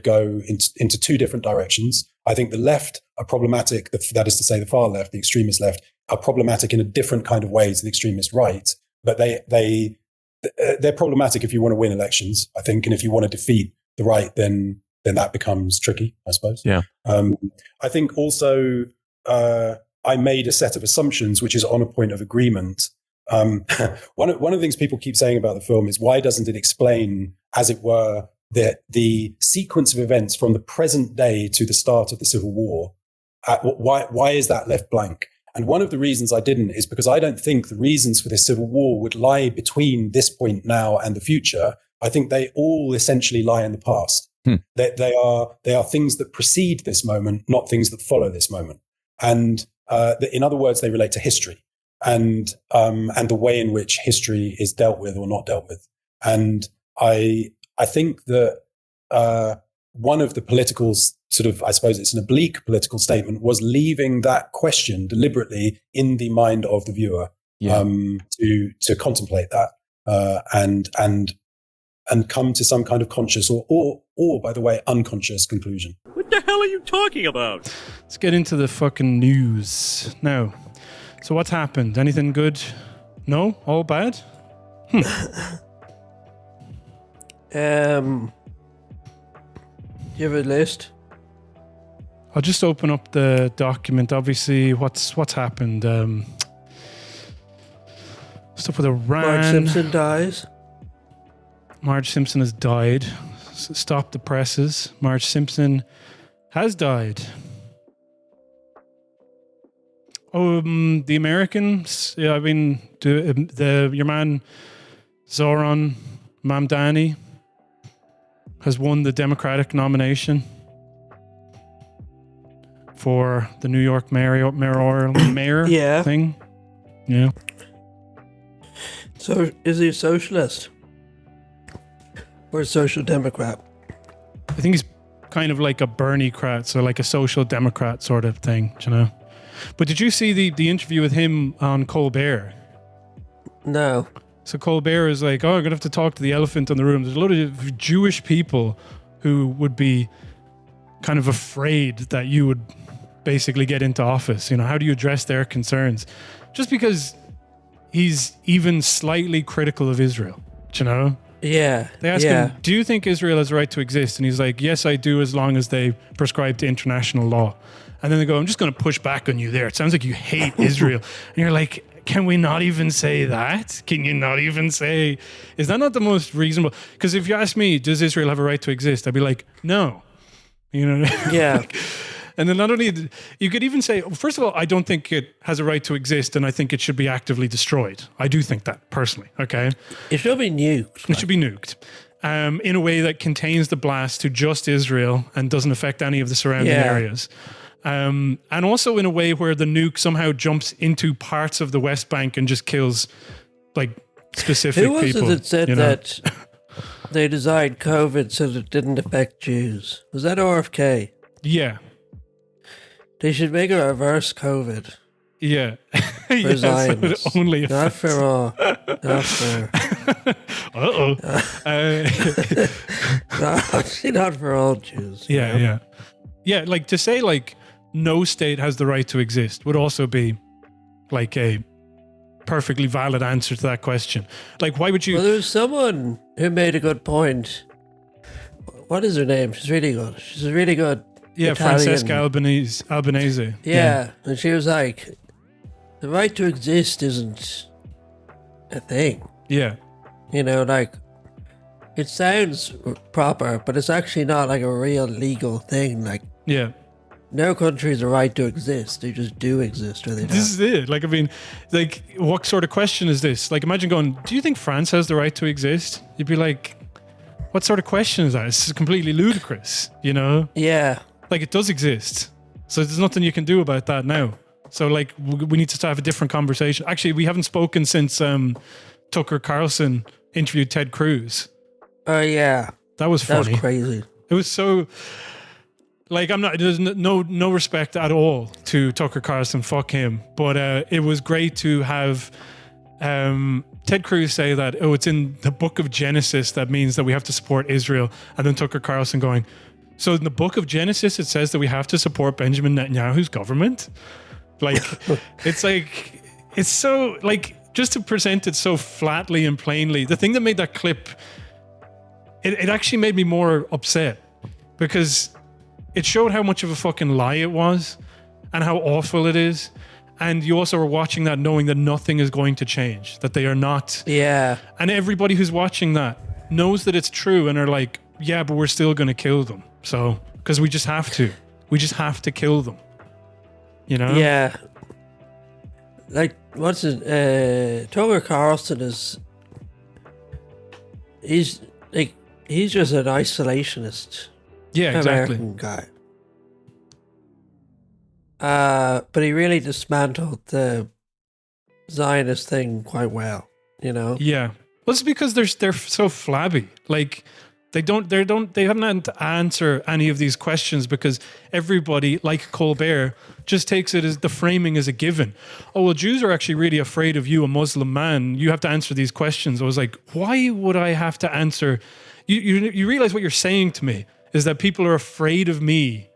go into 2 different directions. I think the left are problematic, that is to say the far left, the extremist left, are problematic in a different kind of way to the extremist right, but they're problematic if you want to win elections, I think, and if you want to defeat the right, then that becomes tricky, I suppose. Yeah. I think also I made a set of assumptions which is on a point of agreement. One of the things people keep saying about the film is, why doesn't it explain, as it were, the sequence of events from the present day to the start of the Civil War? Why is that left blank? And one of the reasons I didn't is because I don't think the reasons for this Civil War would lie between this point now and the future. I think they all essentially lie in the past. They are things that precede this moment, not things that follow this moment. And in other words, they relate to history and the way in which history is dealt with or not dealt with. And I think that one of the political sort of, I suppose it's an oblique political statement, was leaving that question deliberately in the mind of the viewer, to contemplate that and come to some kind of conscious or by the way, unconscious conclusion. What the hell are you talking about? Let's get into the fucking news now. So what's happened? Anything good? No? All bad? You have a list? I'll just open up the document. Obviously, what's happened? Stuff with Iran. Marge Simpson dies. Marge Simpson has died. Stop the presses. Marge Simpson has died. Oh, the Americans. Yeah, I mean, your man Zohran Mamdani has won the Democratic nomination for the New York mayor Yeah. thing. Yeah. So is he a socialist or a social democrat? I think he's kind of like a Bernie-crat, so like a social democrat sort of thing, you know. But did you see the interview with him on Colbert? No. So Colbert is like, oh, I'm going to have to talk to the elephant in the room. There's a lot of Jewish people who would be kind of afraid that you would basically get into office. You know, how do you address their concerns? Just because he's even slightly critical of Israel, do you know? Yeah. They ask him, do you think Israel has a right to exist? And he's like, yes, I do, as long as they prescribe to international law. And then they go, I'm just going to push back on you there. It sounds like you hate Israel. And you're like, can we not even say that? Can you not even say, is that not the most reasonable? Because if you ask me, does Israel have a right to exist? I'd be like, no. You know? Yeah. And then not only, you could even say, first of all, I don't think it has a right to exist, and I think it should be actively destroyed. I do think that, personally, okay? It should be nuked. It should be nuked. In a way that contains the blast to just Israel and doesn't affect any of the surrounding areas. And also in a way where the nuke somehow jumps into parts of the West Bank and just kills like specific people. Who was it that said that they designed COVID so that it didn't affect Jews? Was that RFK? Yeah. They should make a reverse COVID. Yeah. For Zionists. So only not for all. Not for... Uh-oh. Actually not for all Jews. Yeah, yeah. Yeah, like to say like no state has the right to exist would also be like a perfectly valid answer to that question. Like, why would you... Well, there was someone who made a good point. What is her name? She's really good. She's a really good Italian. Francesca Albanese. Yeah, and she was like, the right to exist isn't a thing. Yeah. You know, like, it sounds proper, but it's actually not like a real legal thing. Like, yeah. No country has a right to exist. They just do exist, or they don't. This is it. Like, I mean, like, what sort of question is this? Like, imagine going, do you think France has the right to exist? You'd be like, what sort of question is that? It's completely ludicrous, you know? Yeah. Like, it does exist. So there's nothing you can do about that now. So, like, we need to have a different conversation. Actually, we haven't spoken since Tucker Carlson interviewed Ted Cruz. Oh, yeah. That was funny. That was crazy. It was so... Like, there's no respect at all to Tucker Carlson, fuck him. But it was great to have Ted Cruz say that, oh, it's in the book of Genesis that means that we have to support Israel. And then Tucker Carlson going, so in the book of Genesis, it says that we have to support Benjamin Netanyahu's government? Like, it's like, it's so, like, just to present it so flatly and plainly. The thing that made that clip, it actually made me more upset because... it showed how much of a fucking lie it was and how awful it is. And you also are watching that knowing that nothing is going to change, that they are not. Yeah. And everybody who's watching that knows that it's true and are like, yeah, but we're still going to kill them. So, because we just have to. We just have to kill them. You know? Yeah. Like, what's it? Tucker Carlson is... He's just an isolationist. Yeah, exactly. American guy. But he really dismantled the Zionist thing quite well, you know? Yeah. Well, it's because they're so flabby. Like, they haven't to answer any of these questions because everybody, like Colbert, just takes it as the framing as a given. Oh, well, Jews are actually really afraid of you, a Muslim man. You have to answer these questions. I was like, why would I have to answer? You realize what you're saying to me is that people are afraid of me.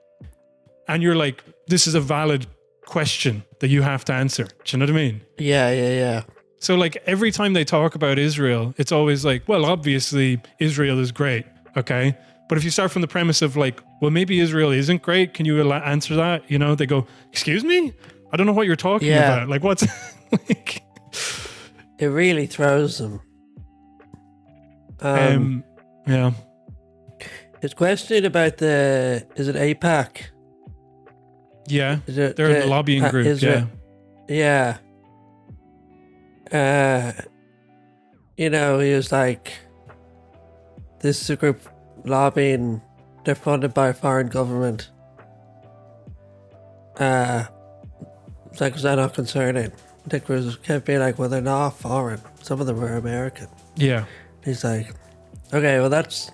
And you're like, this is a valid question that you have to answer. Do you know what I mean? Yeah. So like every time they talk about Israel, it's always like, well, obviously Israel is great. Okay. But if you start from the premise of like, well, maybe Israel isn't great. Can you answer that? You know, they go, excuse me? I don't know what you're talking about. Like what's like, it really throws them. Yeah. His question about is it APAC? Yeah. They're a lobbying group. Israel, yeah. You know, he was like, this is a group lobbying, they're funded by a foreign government. It's like, is that not concerning? Dick was kept being like, well, they're not foreign. Some of them are American. Yeah. He's like, okay, well, it's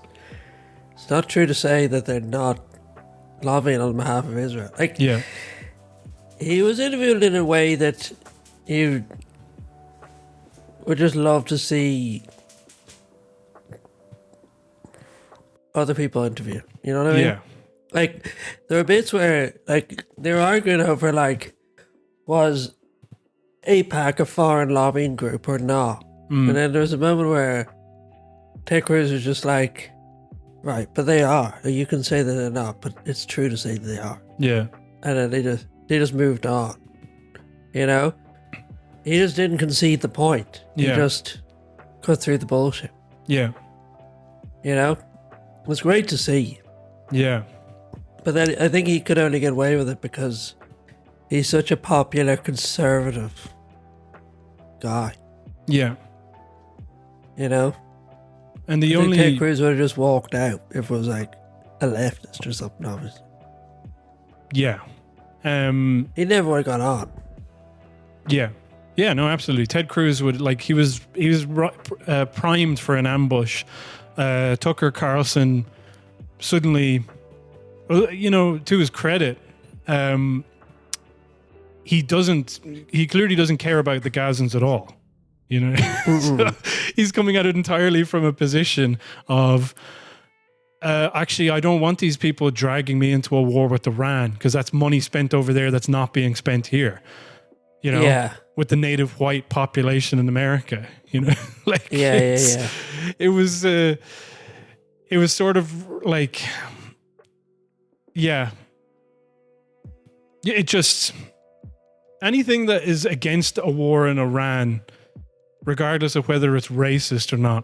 not true to say that they're not lobbying on behalf of Israel. Like, yeah. He was interviewed in a way that you would just love to see other people interview. You know what I mean? Yeah. Like, there are bits where, like, they were arguing over, like, was APAC a foreign lobbying group or not? And then there was a moment where Ted Cruz was just like, right, but they are. You can say that they're not, but it's true to say that they are. Yeah. And then they just moved on. You know? He just didn't concede the point. He just cut through the bullshit. Yeah. You know? It was great to see. Yeah. But then I think he could only get away with it because he's such a popular conservative guy. Yeah. You know? And the I think only Ted Cruz would have just walked out if it was like a leftist or something, obviously. Yeah. He never would have got on. Yeah. Yeah, no, absolutely. Ted Cruz would, like, he was primed for an ambush. Tucker Carlson suddenly, you know, to his credit, he clearly doesn't care about the Gazans at all. You know, so he's coming at it entirely from a position of, actually, I don't want these people dragging me into a war with Iran because that's money spent over there that's not being spent here. You know, with the native white population in America. You know, like it was sort of like, it just, anything that is against a war in Iran, regardless of whether it's racist or not,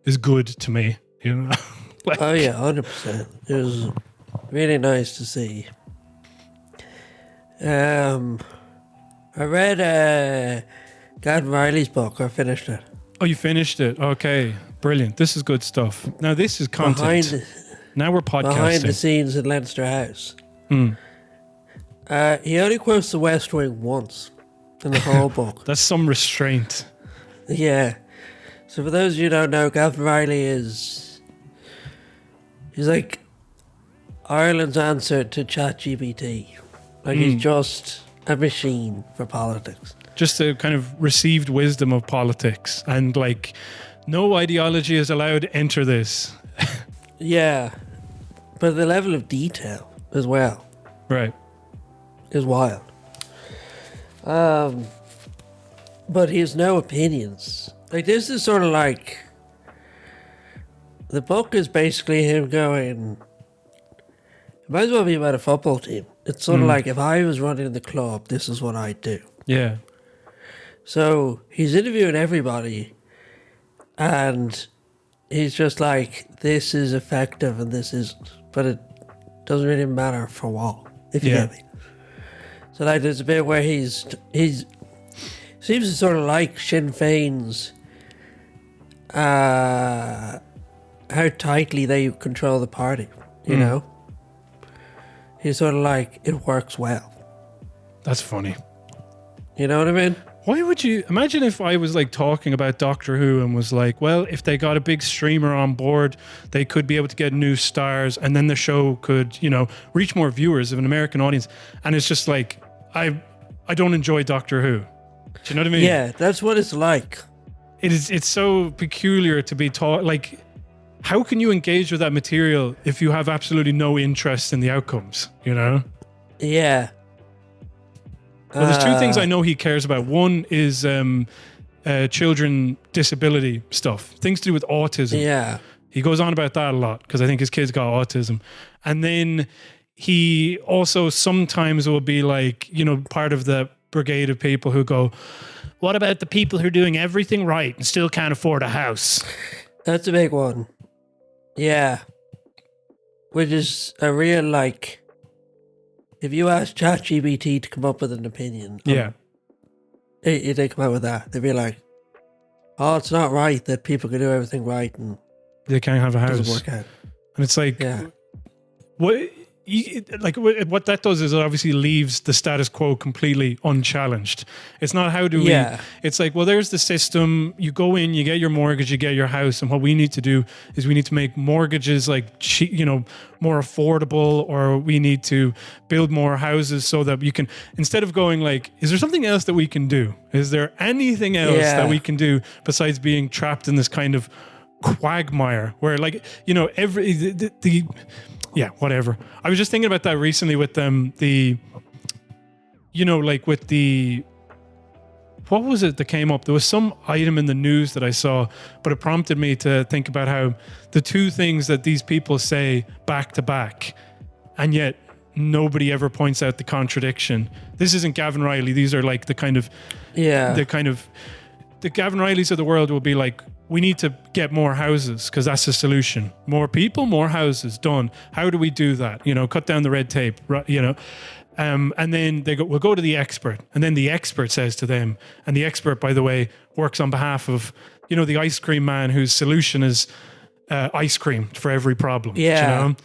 is good to me, you know? Like, oh yeah, 100%. It was really nice to see. I read Gavan Reilly's book. I finished it. Oh, you finished it? Okay, brilliant. This is good stuff. Now this is content. Now we're podcasting. Behind the scenes at Leinster House. He only quotes The West Wing once in the whole book. That's some restraint. Yeah. So for those of you who don't know, Gavan Reilly he's like Ireland's answer to ChatGPT. Like he's just a machine for politics. Just a kind of received wisdom of politics, and like no ideology is allowed to enter this. Yeah. But the level of detail as well. Right. Is wild. But he has no opinions. Like, this is sort of like, the book is basically him going, it might as well be about a football team. It's sort of like, if I was running the club, this is what I'd do. Yeah. So he's interviewing everybody, and he's just like, this is effective and this isn't. But it doesn't really matter for what, if you get me. So like, there's a bit where he's seems to sort of like Sinn Féin's how tightly they control the party, you know? He's sort of like, it works well. That's funny. You know what I mean? Why would you imagine if I was like talking about Doctor Who and was like, well, if they got a big streamer on board, they could be able to get new stars, and then the show could, you know, reach more viewers of an American audience. And it's just like, I don't enjoy Doctor Who. Do you know what I mean? Yeah, that's what it's like. It's so peculiar to be taught. Like, how can you engage with that material if you have absolutely no interest in the outcomes, you know? Yeah. Well, there's two things I know he cares about. One is children disability stuff, things to do with autism. Yeah. He goes on about that a lot because I think his kids got autism. And then he also sometimes will be like, you know, part of the brigade of people who go, what about the people who are doing everything right and still can't afford a house? That's a big one. Yeah. Which is a real, like, if you ask ChatGPT to come up with an opinion, Yeah. They come out with that. They'd be like, oh, it's not right that people can do everything right and They can't have a it house. doesn't work out. And it's like, Yeah. what that does is it obviously leaves the status quo completely unchallenged. It's not how do we, it's like, well, there's the system. You go in, you get your mortgage, you get your house. And what we need to do is we need to make mortgages like cheap, you know, more affordable, or we need to build more houses so that you can, instead of going like, is there something else that we can do? Is there anything else that we can do besides being trapped in this kind of quagmire where, like, you know, yeah, whatever. I was just thinking about that recently with what was it that came up? There was some item in the news that I saw, but it prompted me to think about how the two things that these people say back to back, and yet nobody ever points out the contradiction. This isn't Gavan Reilly. These are like the Gavan Reillys of the world will be like, we need to get more houses because that's the solution. More people, more houses, done. How do we do that? You know, cut down the red tape, you know. And then they go, we'll go to the expert. And then the expert says to them, and the expert, by the way, works on behalf of, you know, the ice cream man whose solution is ice cream for every problem. Yeah. You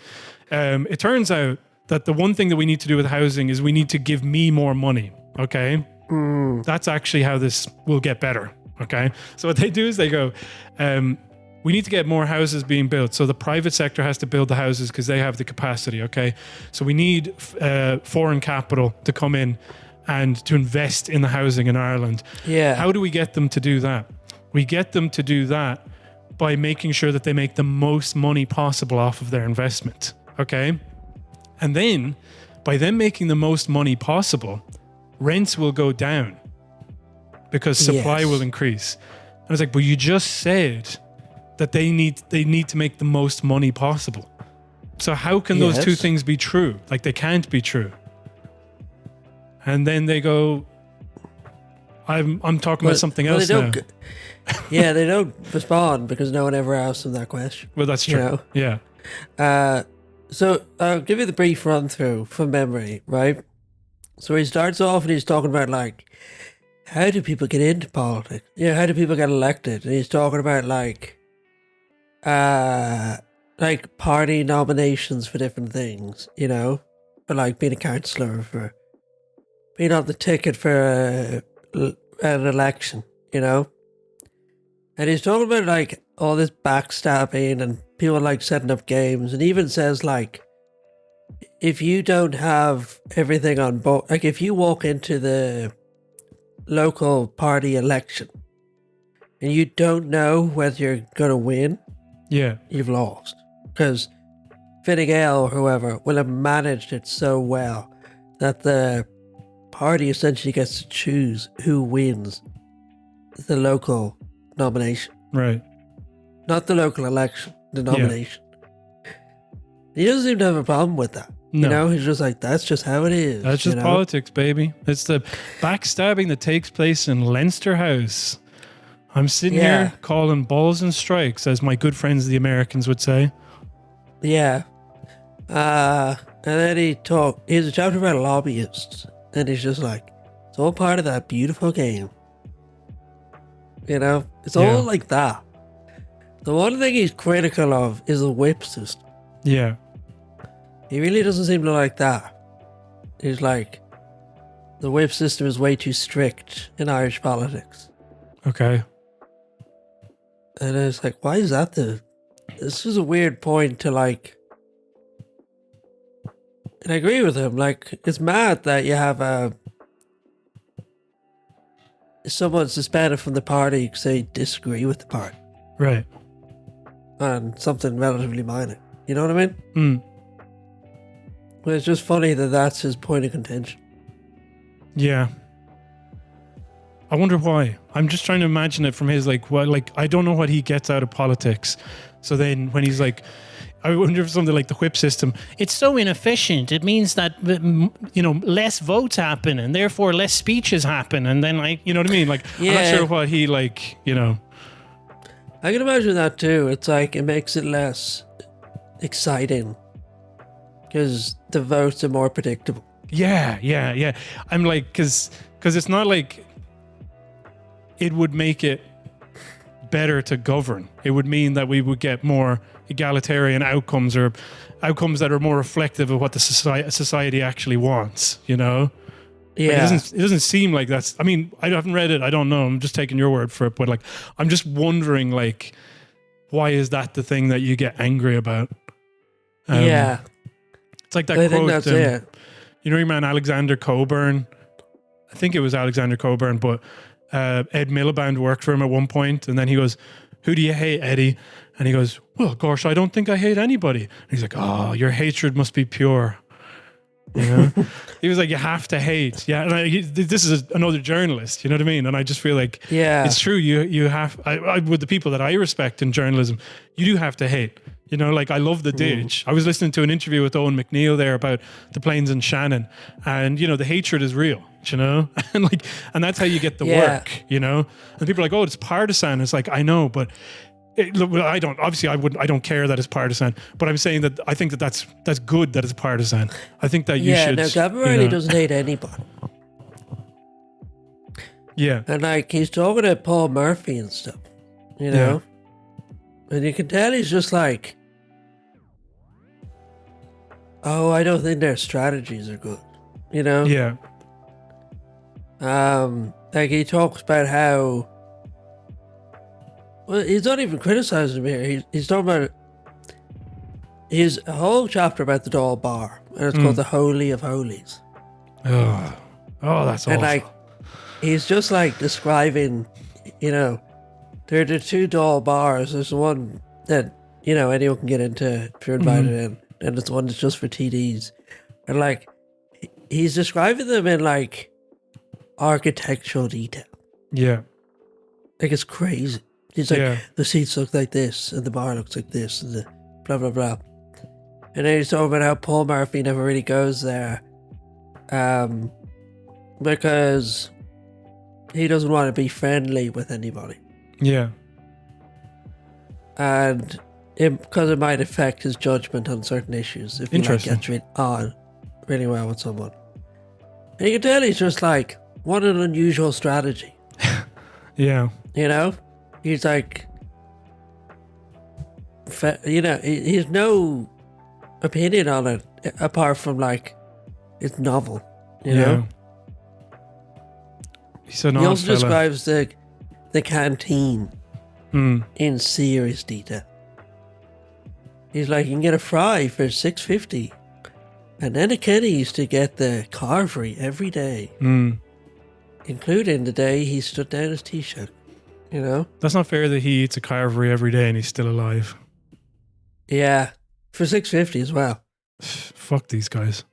know? It turns out that the one thing that we need to do with housing is we need to give me more money. Okay. That's actually how this will get better. Okay. So what they do is they go, we need to get more houses being built. So the private sector has to build the houses because they have the capacity. Okay. So we need foreign capital to come in and to invest in the housing in Ireland. Yeah. How do we get them to do that? We get them to do that by making sure that they make the most money possible off of their investment. Okay. And then by them making the most money possible, rents will go down because supply will increase. And I was like, but you just said that they need to make the most money possible. So how can those two things be true? Like, they can't be true. And then they go, I'm talking about something else now. Yeah, they don't respond because no one ever asks them that question. Well, that's true. You know? Yeah. So I'll give you the brief run through from memory, right? So he starts off and he's talking about, like, how do people get into politics? Yeah, how do people get elected? And he's talking about like party nominations for different things, you know, for like being a councillor, for being on the ticket for an election, you know. And he's talking about like all this backstabbing and people like setting up games, and even says like, if you don't have everything on board, like if you walk into the local party election and you don't know whether you're going to win, you've lost. Because Fine Gael or whoever will have managed it so well that the party essentially gets to choose who wins the local nomination. Right. Not the local election, the nomination. He doesn't seem to have a problem with that. No. You know, he's just like, that's just how it is. That's just politics, baby. It's the backstabbing that takes place in Leinster House. I'm sitting here calling balls and strikes, as my good friends the Americans would say. Yeah. And then he has a chapter about lobbyists, and he's just like, it's all part of that beautiful game. You know, it's all like that. The one thing he's critical of is the whip system. Yeah. He really doesn't seem to like that. He's like, the whip system is way too strict in Irish politics. Okay. And it's like, why is that this is a weird point to like, and I agree with him, like, it's mad that you have someone suspended from the party because they disagree with the party. Right. And something relatively minor. You know what I mean? Mm. But it's just funny that that's his point of contention. Yeah. I wonder why. I'm just trying to imagine it from his like, well, like I don't know what he gets out of politics. So then when he's like, I wonder if something like the whip system, it's so inefficient. It means that, less votes happen and therefore less speeches happen. And then like, you know what I mean? Like, I'm not sure what he like, I can imagine that too. It's like, it makes it less exciting because the votes are more predictable. Yeah. I'm like, because it's not like it would make it better to govern. It would mean that we would get more egalitarian outcomes or outcomes that are more reflective of what the society actually wants, Yeah. Like it doesn't seem like that's, I mean, I haven't read it. I don't know. I'm just taking your word for it. But like, I'm just wondering, like, why is that the thing that you get angry about? Yeah. It's like that I quote. think that's it. You know your man Alexander Coburn? I think it was Alexander Coburn, but Ed Miliband worked for him at one point, and then he goes, "Who do you hate, Eddie?" And he goes, "Well, gosh, I don't think I hate anybody." And he's like, "Oh, your hatred must be pure." He was like, "You have to hate." Yeah, and this is another journalist. You know what I mean? And I just feel like, it's true. You have. I with the people that I respect in journalism, you do have to hate. Like I love the ditch. I was listening to an interview with Owen McNeil there about the plains in Shannon, and the hatred is real. And that's how you get the work. And people are like, "Oh, it's partisan." It's like, I know, but. I don't care that it's partisan, but I'm saying that I think that's good that it's partisan. I think that you should. Yeah, Gavan Reilly doesn't hate anybody. Yeah, and like he's talking to Paul Murphy and stuff, and you can tell he's just like, "Oh, I don't think their strategies are good," Yeah. Like he talks about how. Well, he's not even criticizing him here. He's talking about his whole chapter about the Dáil Bar, and it's called the Holy of Holies. Oh, that's awful. And like, he's just like describing, there are the two Dáil Bars. There's one that anyone can get into if you're invited in, and there's one that's just for TDs. And like, he's describing them in like architectural detail. Yeah, like it's crazy. He's like, the seats look like this, and the bar looks like this, and the blah, blah, blah. And then he's talking about how Paul Murphy never really goes there because he doesn't want to be friendly with anybody. Yeah. And because it might affect his judgment on certain issues if he gets on really well with someone. And you can tell he's just like, what an unusual strategy. Yeah. He's like, he has no opinion on it apart from like, it's novel, you know? He's an he also describes the canteen in serious detail. He's like, you can get a fry for $6.50, and then a Kenny's to get the carvery every day, including the day he stood down his Taoiseach. That's not fair that he eats a carvery every day and he's still alive. Yeah, for $6.50 as well. Fuck these guys.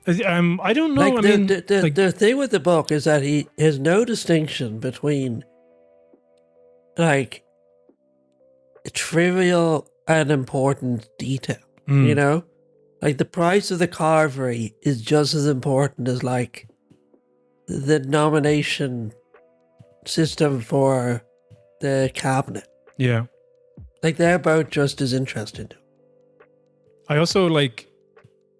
I don't know. Like the thing with the book is that he has no distinction between like trivial and important detail. Like the price of the carvery is just as important as like the nomination system for the cabinet. Yeah. Like they're both just as interesting. I also like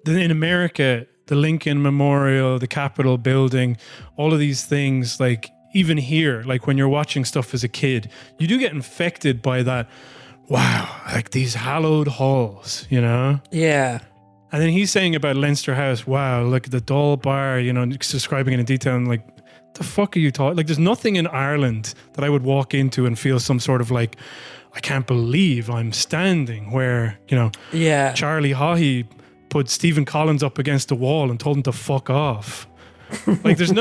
in America, the Lincoln Memorial, the Capitol building, all of these things, like even here, like when you're watching stuff as a kid, you do get infected by that. Wow, like these hallowed halls, Yeah. And then he's saying about Leinster House, wow, look at the Dáil Bar, describing it in detail, and like, the fuck are you talking? Like, there's nothing in Ireland that I would walk into and feel some sort of like, I can't believe I'm standing where, Charlie Haughey put Stephen Collins up against the wall and told him to fuck off. Like, there's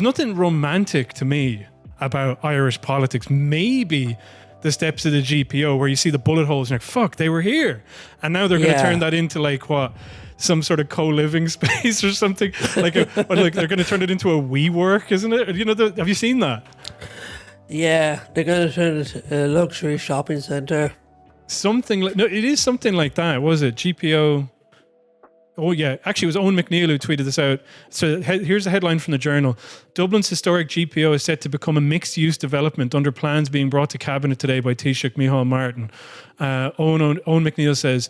nothing romantic to me about Irish politics. Maybe the steps of the GPO where you see the bullet holes and you're like, fuck, they were here. And now they're going to turn that into like what? Some sort of co-living space or something. Like they're going to turn it into a WeWork, isn't it? You know, have you seen that? Yeah, they're going to turn it into a luxury shopping centre. Something like, no, it is something like that, was it? GPO. Oh yeah, actually it was Owen McNeil who tweeted this out. So here's a headline from the Journal. Dublin's historic GPO is set to become a mixed-use development under plans being brought to Cabinet today by Taoiseach Micheál Martin. Owen McNeil says,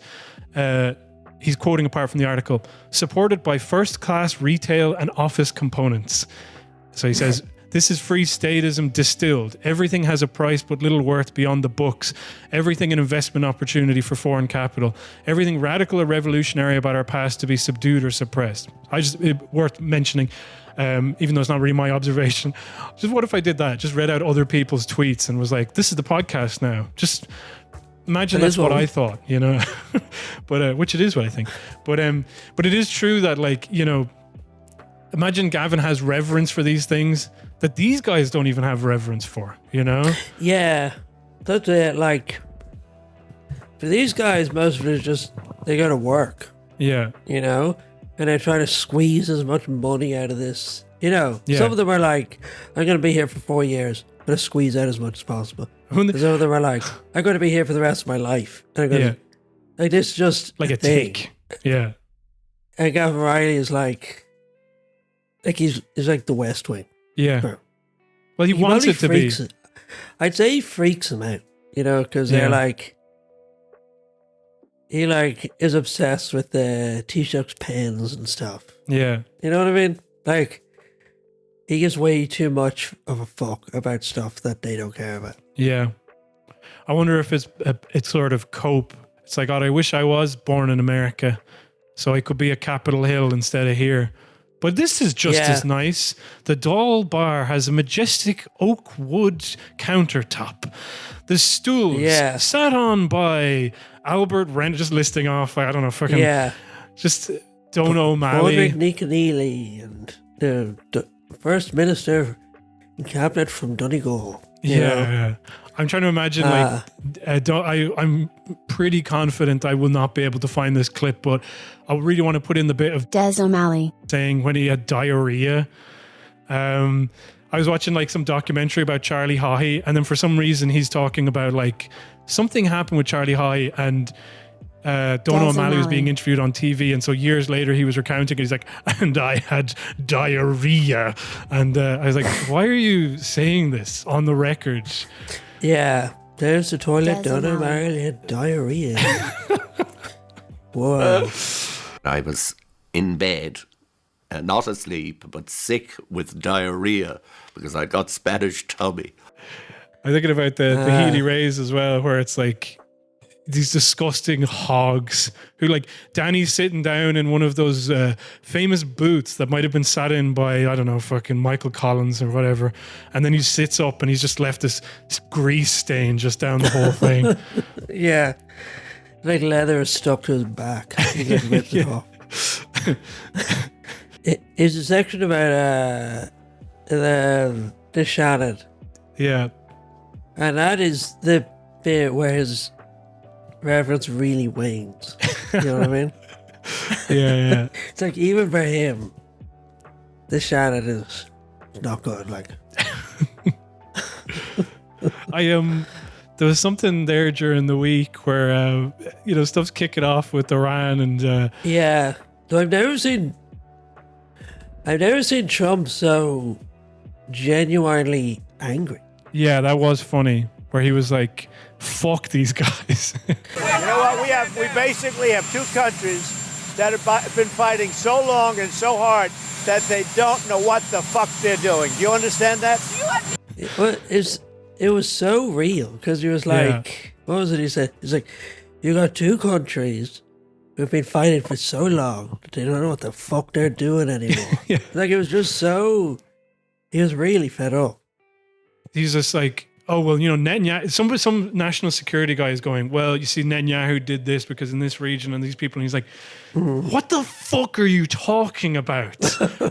he's quoting a part from the article, supported by first-class retail and office components. So he says, this is free statism distilled. Everything has a price but little worth beyond the books. Everything an investment opportunity for foreign capital. Everything radical or revolutionary about our past to be subdued or suppressed. Worth mentioning, even though it's not really my observation. Just what if I did that? Just read out other people's tweets and was like, this is the podcast now. Just imagine that's what I thought, you know. But which it is what I think. But it is true that, like, you know, imagine Gavin has reverence for these things that these guys don't even have reverence for, you know? Yeah. That's it. Like, for these guys, most of it is just, they go to work. Yeah. You know? And they're trying to squeeze as much money out of this. You know? Yeah. Some of them are like, I'm going to be here for 4 years. I'm going to squeeze out as much as possible. And some of them are like, I'm going to be here for the rest of my life. And I'm going to, like, this is just like a thing. tick. Yeah. And Gavan Reilly is like he's like the West Wing. Yeah. Well, he wants it to be. I'd say he freaks him out, you know, because they're like, he like is obsessed with the Taoiseach's pens and stuff. Yeah. You know what I mean? Like, he gives way too much of a fuck about stuff that they don't care about. Yeah. I wonder if it's sort of cope. It's like, God, I wish I was born in America so I could be at Capitol Hill instead of here. But this is just as nice. The Dáil bar has a majestic oak wood countertop. The stools sat on by Albert Wren, just listing off, I don't know, fucking, just Don O'Malley. Roderick Nicolini and the First Minister in Cabinet from Donegal. Yeah. I'm trying to imagine, I'm pretty confident I will not be able to find this clip, but I really want to put in the bit of Des O'Malley saying when he had diarrhea. I was watching like some documentary about Charlie Haughey, and then for some reason he's talking about like something happened with Charlie Haughey, and Don O'Malley was being interviewed on TV, and so years later he was recounting it. He's like, and I had diarrhea, and I was like, why are you saying this on the record? Yeah, there's the toilet. Don O'Malley had diarrhea. Whoa. I was in bed, not asleep, but sick with diarrhea because I got Spanish tummy. I'm thinking about the Healy Rays as well, where it's like these disgusting hogs who, like, Danny's sitting down in one of those famous booths that might have been sat in by, I don't know, fucking Michael Collins or whatever. And then he sits up and he's just left this grease stain just down the whole thing. Yeah. Like leather is stuck to his back. He just ripped it off. It's a section about the Shannon. Yeah. And that is the bit where his reverence really wanes. You know what I mean? Yeah. It's like, even for him, the Shannon is not good. Like, there was something there during the week where stuff's kicking off with Iran and yeah. I've never seen Trump so genuinely angry. Yeah, that was funny. Where he was like, fuck these guys. You know what? We basically have two countries that have been fighting so long and so hard that they don't know what the fuck they're doing. Do you understand that? It was so real, because he was like, what was it he said? He's like, you got two countries who've been fighting for so long that they don't know what the fuck they're doing anymore. Yeah. Like, it was just so, he was really fed up. He's just like, oh, well, Netanyahu, some national security guy is going, well, you see, Netanyahu did this because in this region and these people, and he's like, what the fuck are you talking about?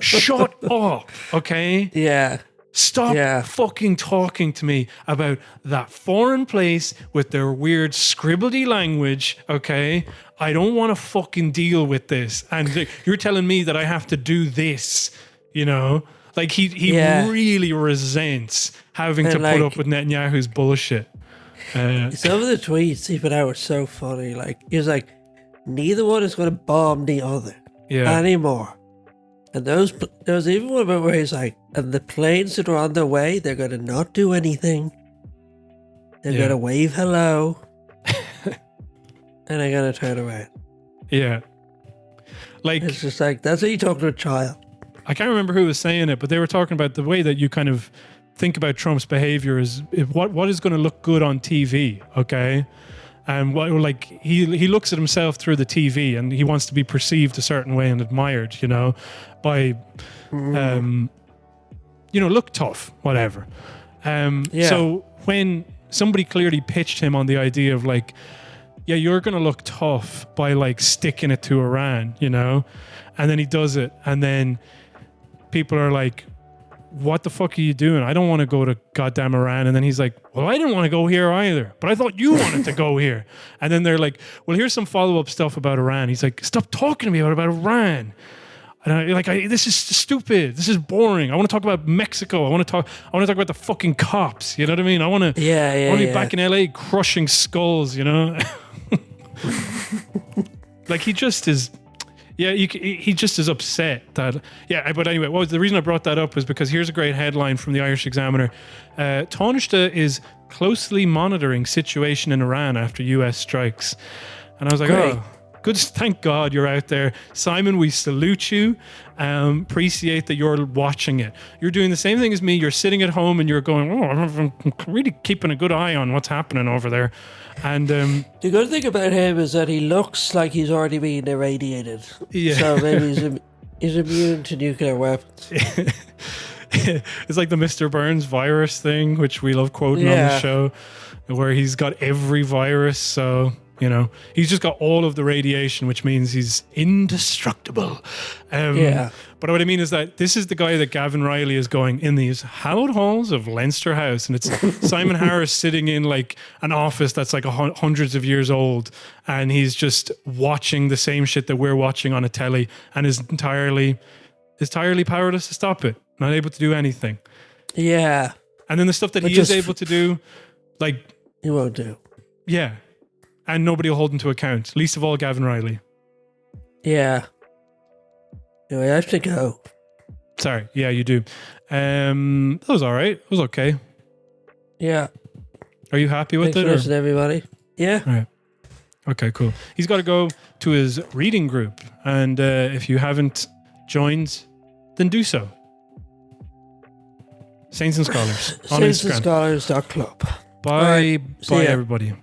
Shut up, okay? Yeah. Stop fucking talking to me about that foreign place with their weird scribbledy language, okay? I don't want to fucking deal with this. And you're telling me that I have to do this, you know? Like, he really resents having to put up with Netanyahu's bullshit. Some of the tweets he put out were so funny. Like, he was like, neither one is going to bomb the other anymore. And there was even one about where he's like, and the planes that are on their way, they're going to not do anything. They're going to wave hello. And they're going to turn around. Yeah. Like, it's just like, that's how you talk to a child. I can't remember who was saying it, but they were talking about the way that you kind of think about Trump's behavior is what is going to look good on TV, okay? And what, like, he looks at himself through the TV and he wants to be perceived a certain way and admired, you know, by, you know, look tough, whatever. So when somebody clearly pitched him on the idea of like, yeah, you're going to look tough by like sticking it to Iran, you know, and then he does it. And then people are like, what the fuck are you doing? I don't want to go to goddamn Iran. And then he's like, well, I didn't want to go here either, but I thought you wanted to go here. And then they're like, well, here's some follow-up stuff about Iran. He's like, stop talking to me about Iran. And this is stupid. This is boring. I want to talk about Mexico. I want to talk about the fucking cops. You know what I mean? I want to be back in LA crushing skulls, you know? Like, he just is. Yeah, he just is upset that. Yeah, but anyway, the reason I brought that up was because here's a great headline from the Irish Examiner. Taoiseach is closely monitoring situation in Iran after US strikes. And I was like, oh, good. Thank God you're out there. Simon, we salute you. Appreciate that you're watching it. You're doing the same thing as me. You're sitting at home and you're going, oh, I'm really keeping a good eye on what's happening over there. And the good thing about him is that he looks like he's already been irradiated. Yeah. So maybe he's immune to nuclear weapons. It's like the Mr. Burns virus thing, which we love quoting on the show, where he's got every virus. So, you know, he's just got all of the radiation, which means he's indestructible. But what I mean is that this is the guy that Gavan Reilly is going in these hallowed halls of Leinster House. And it's Simon Harris sitting in like an office that's like hundreds of years old. And he's just watching the same shit that we're watching on a telly and is entirely powerless to stop it. Not able to do anything. Yeah. And then the stuff that he is able to do, like... He won't do. Yeah. And nobody will hold him to account. Least of all Gavan Reilly. Yeah. No, I have to go. Sorry. Yeah, you do. That was all right. It was okay. Yeah. Are you happy with it? Thanks for everybody. Yeah. All right. Okay, cool. He's got to go to his reading group. And if you haven't joined, then do so. Saints and Scholars on Instagram. Saintsandscholars.club. Bye, everybody.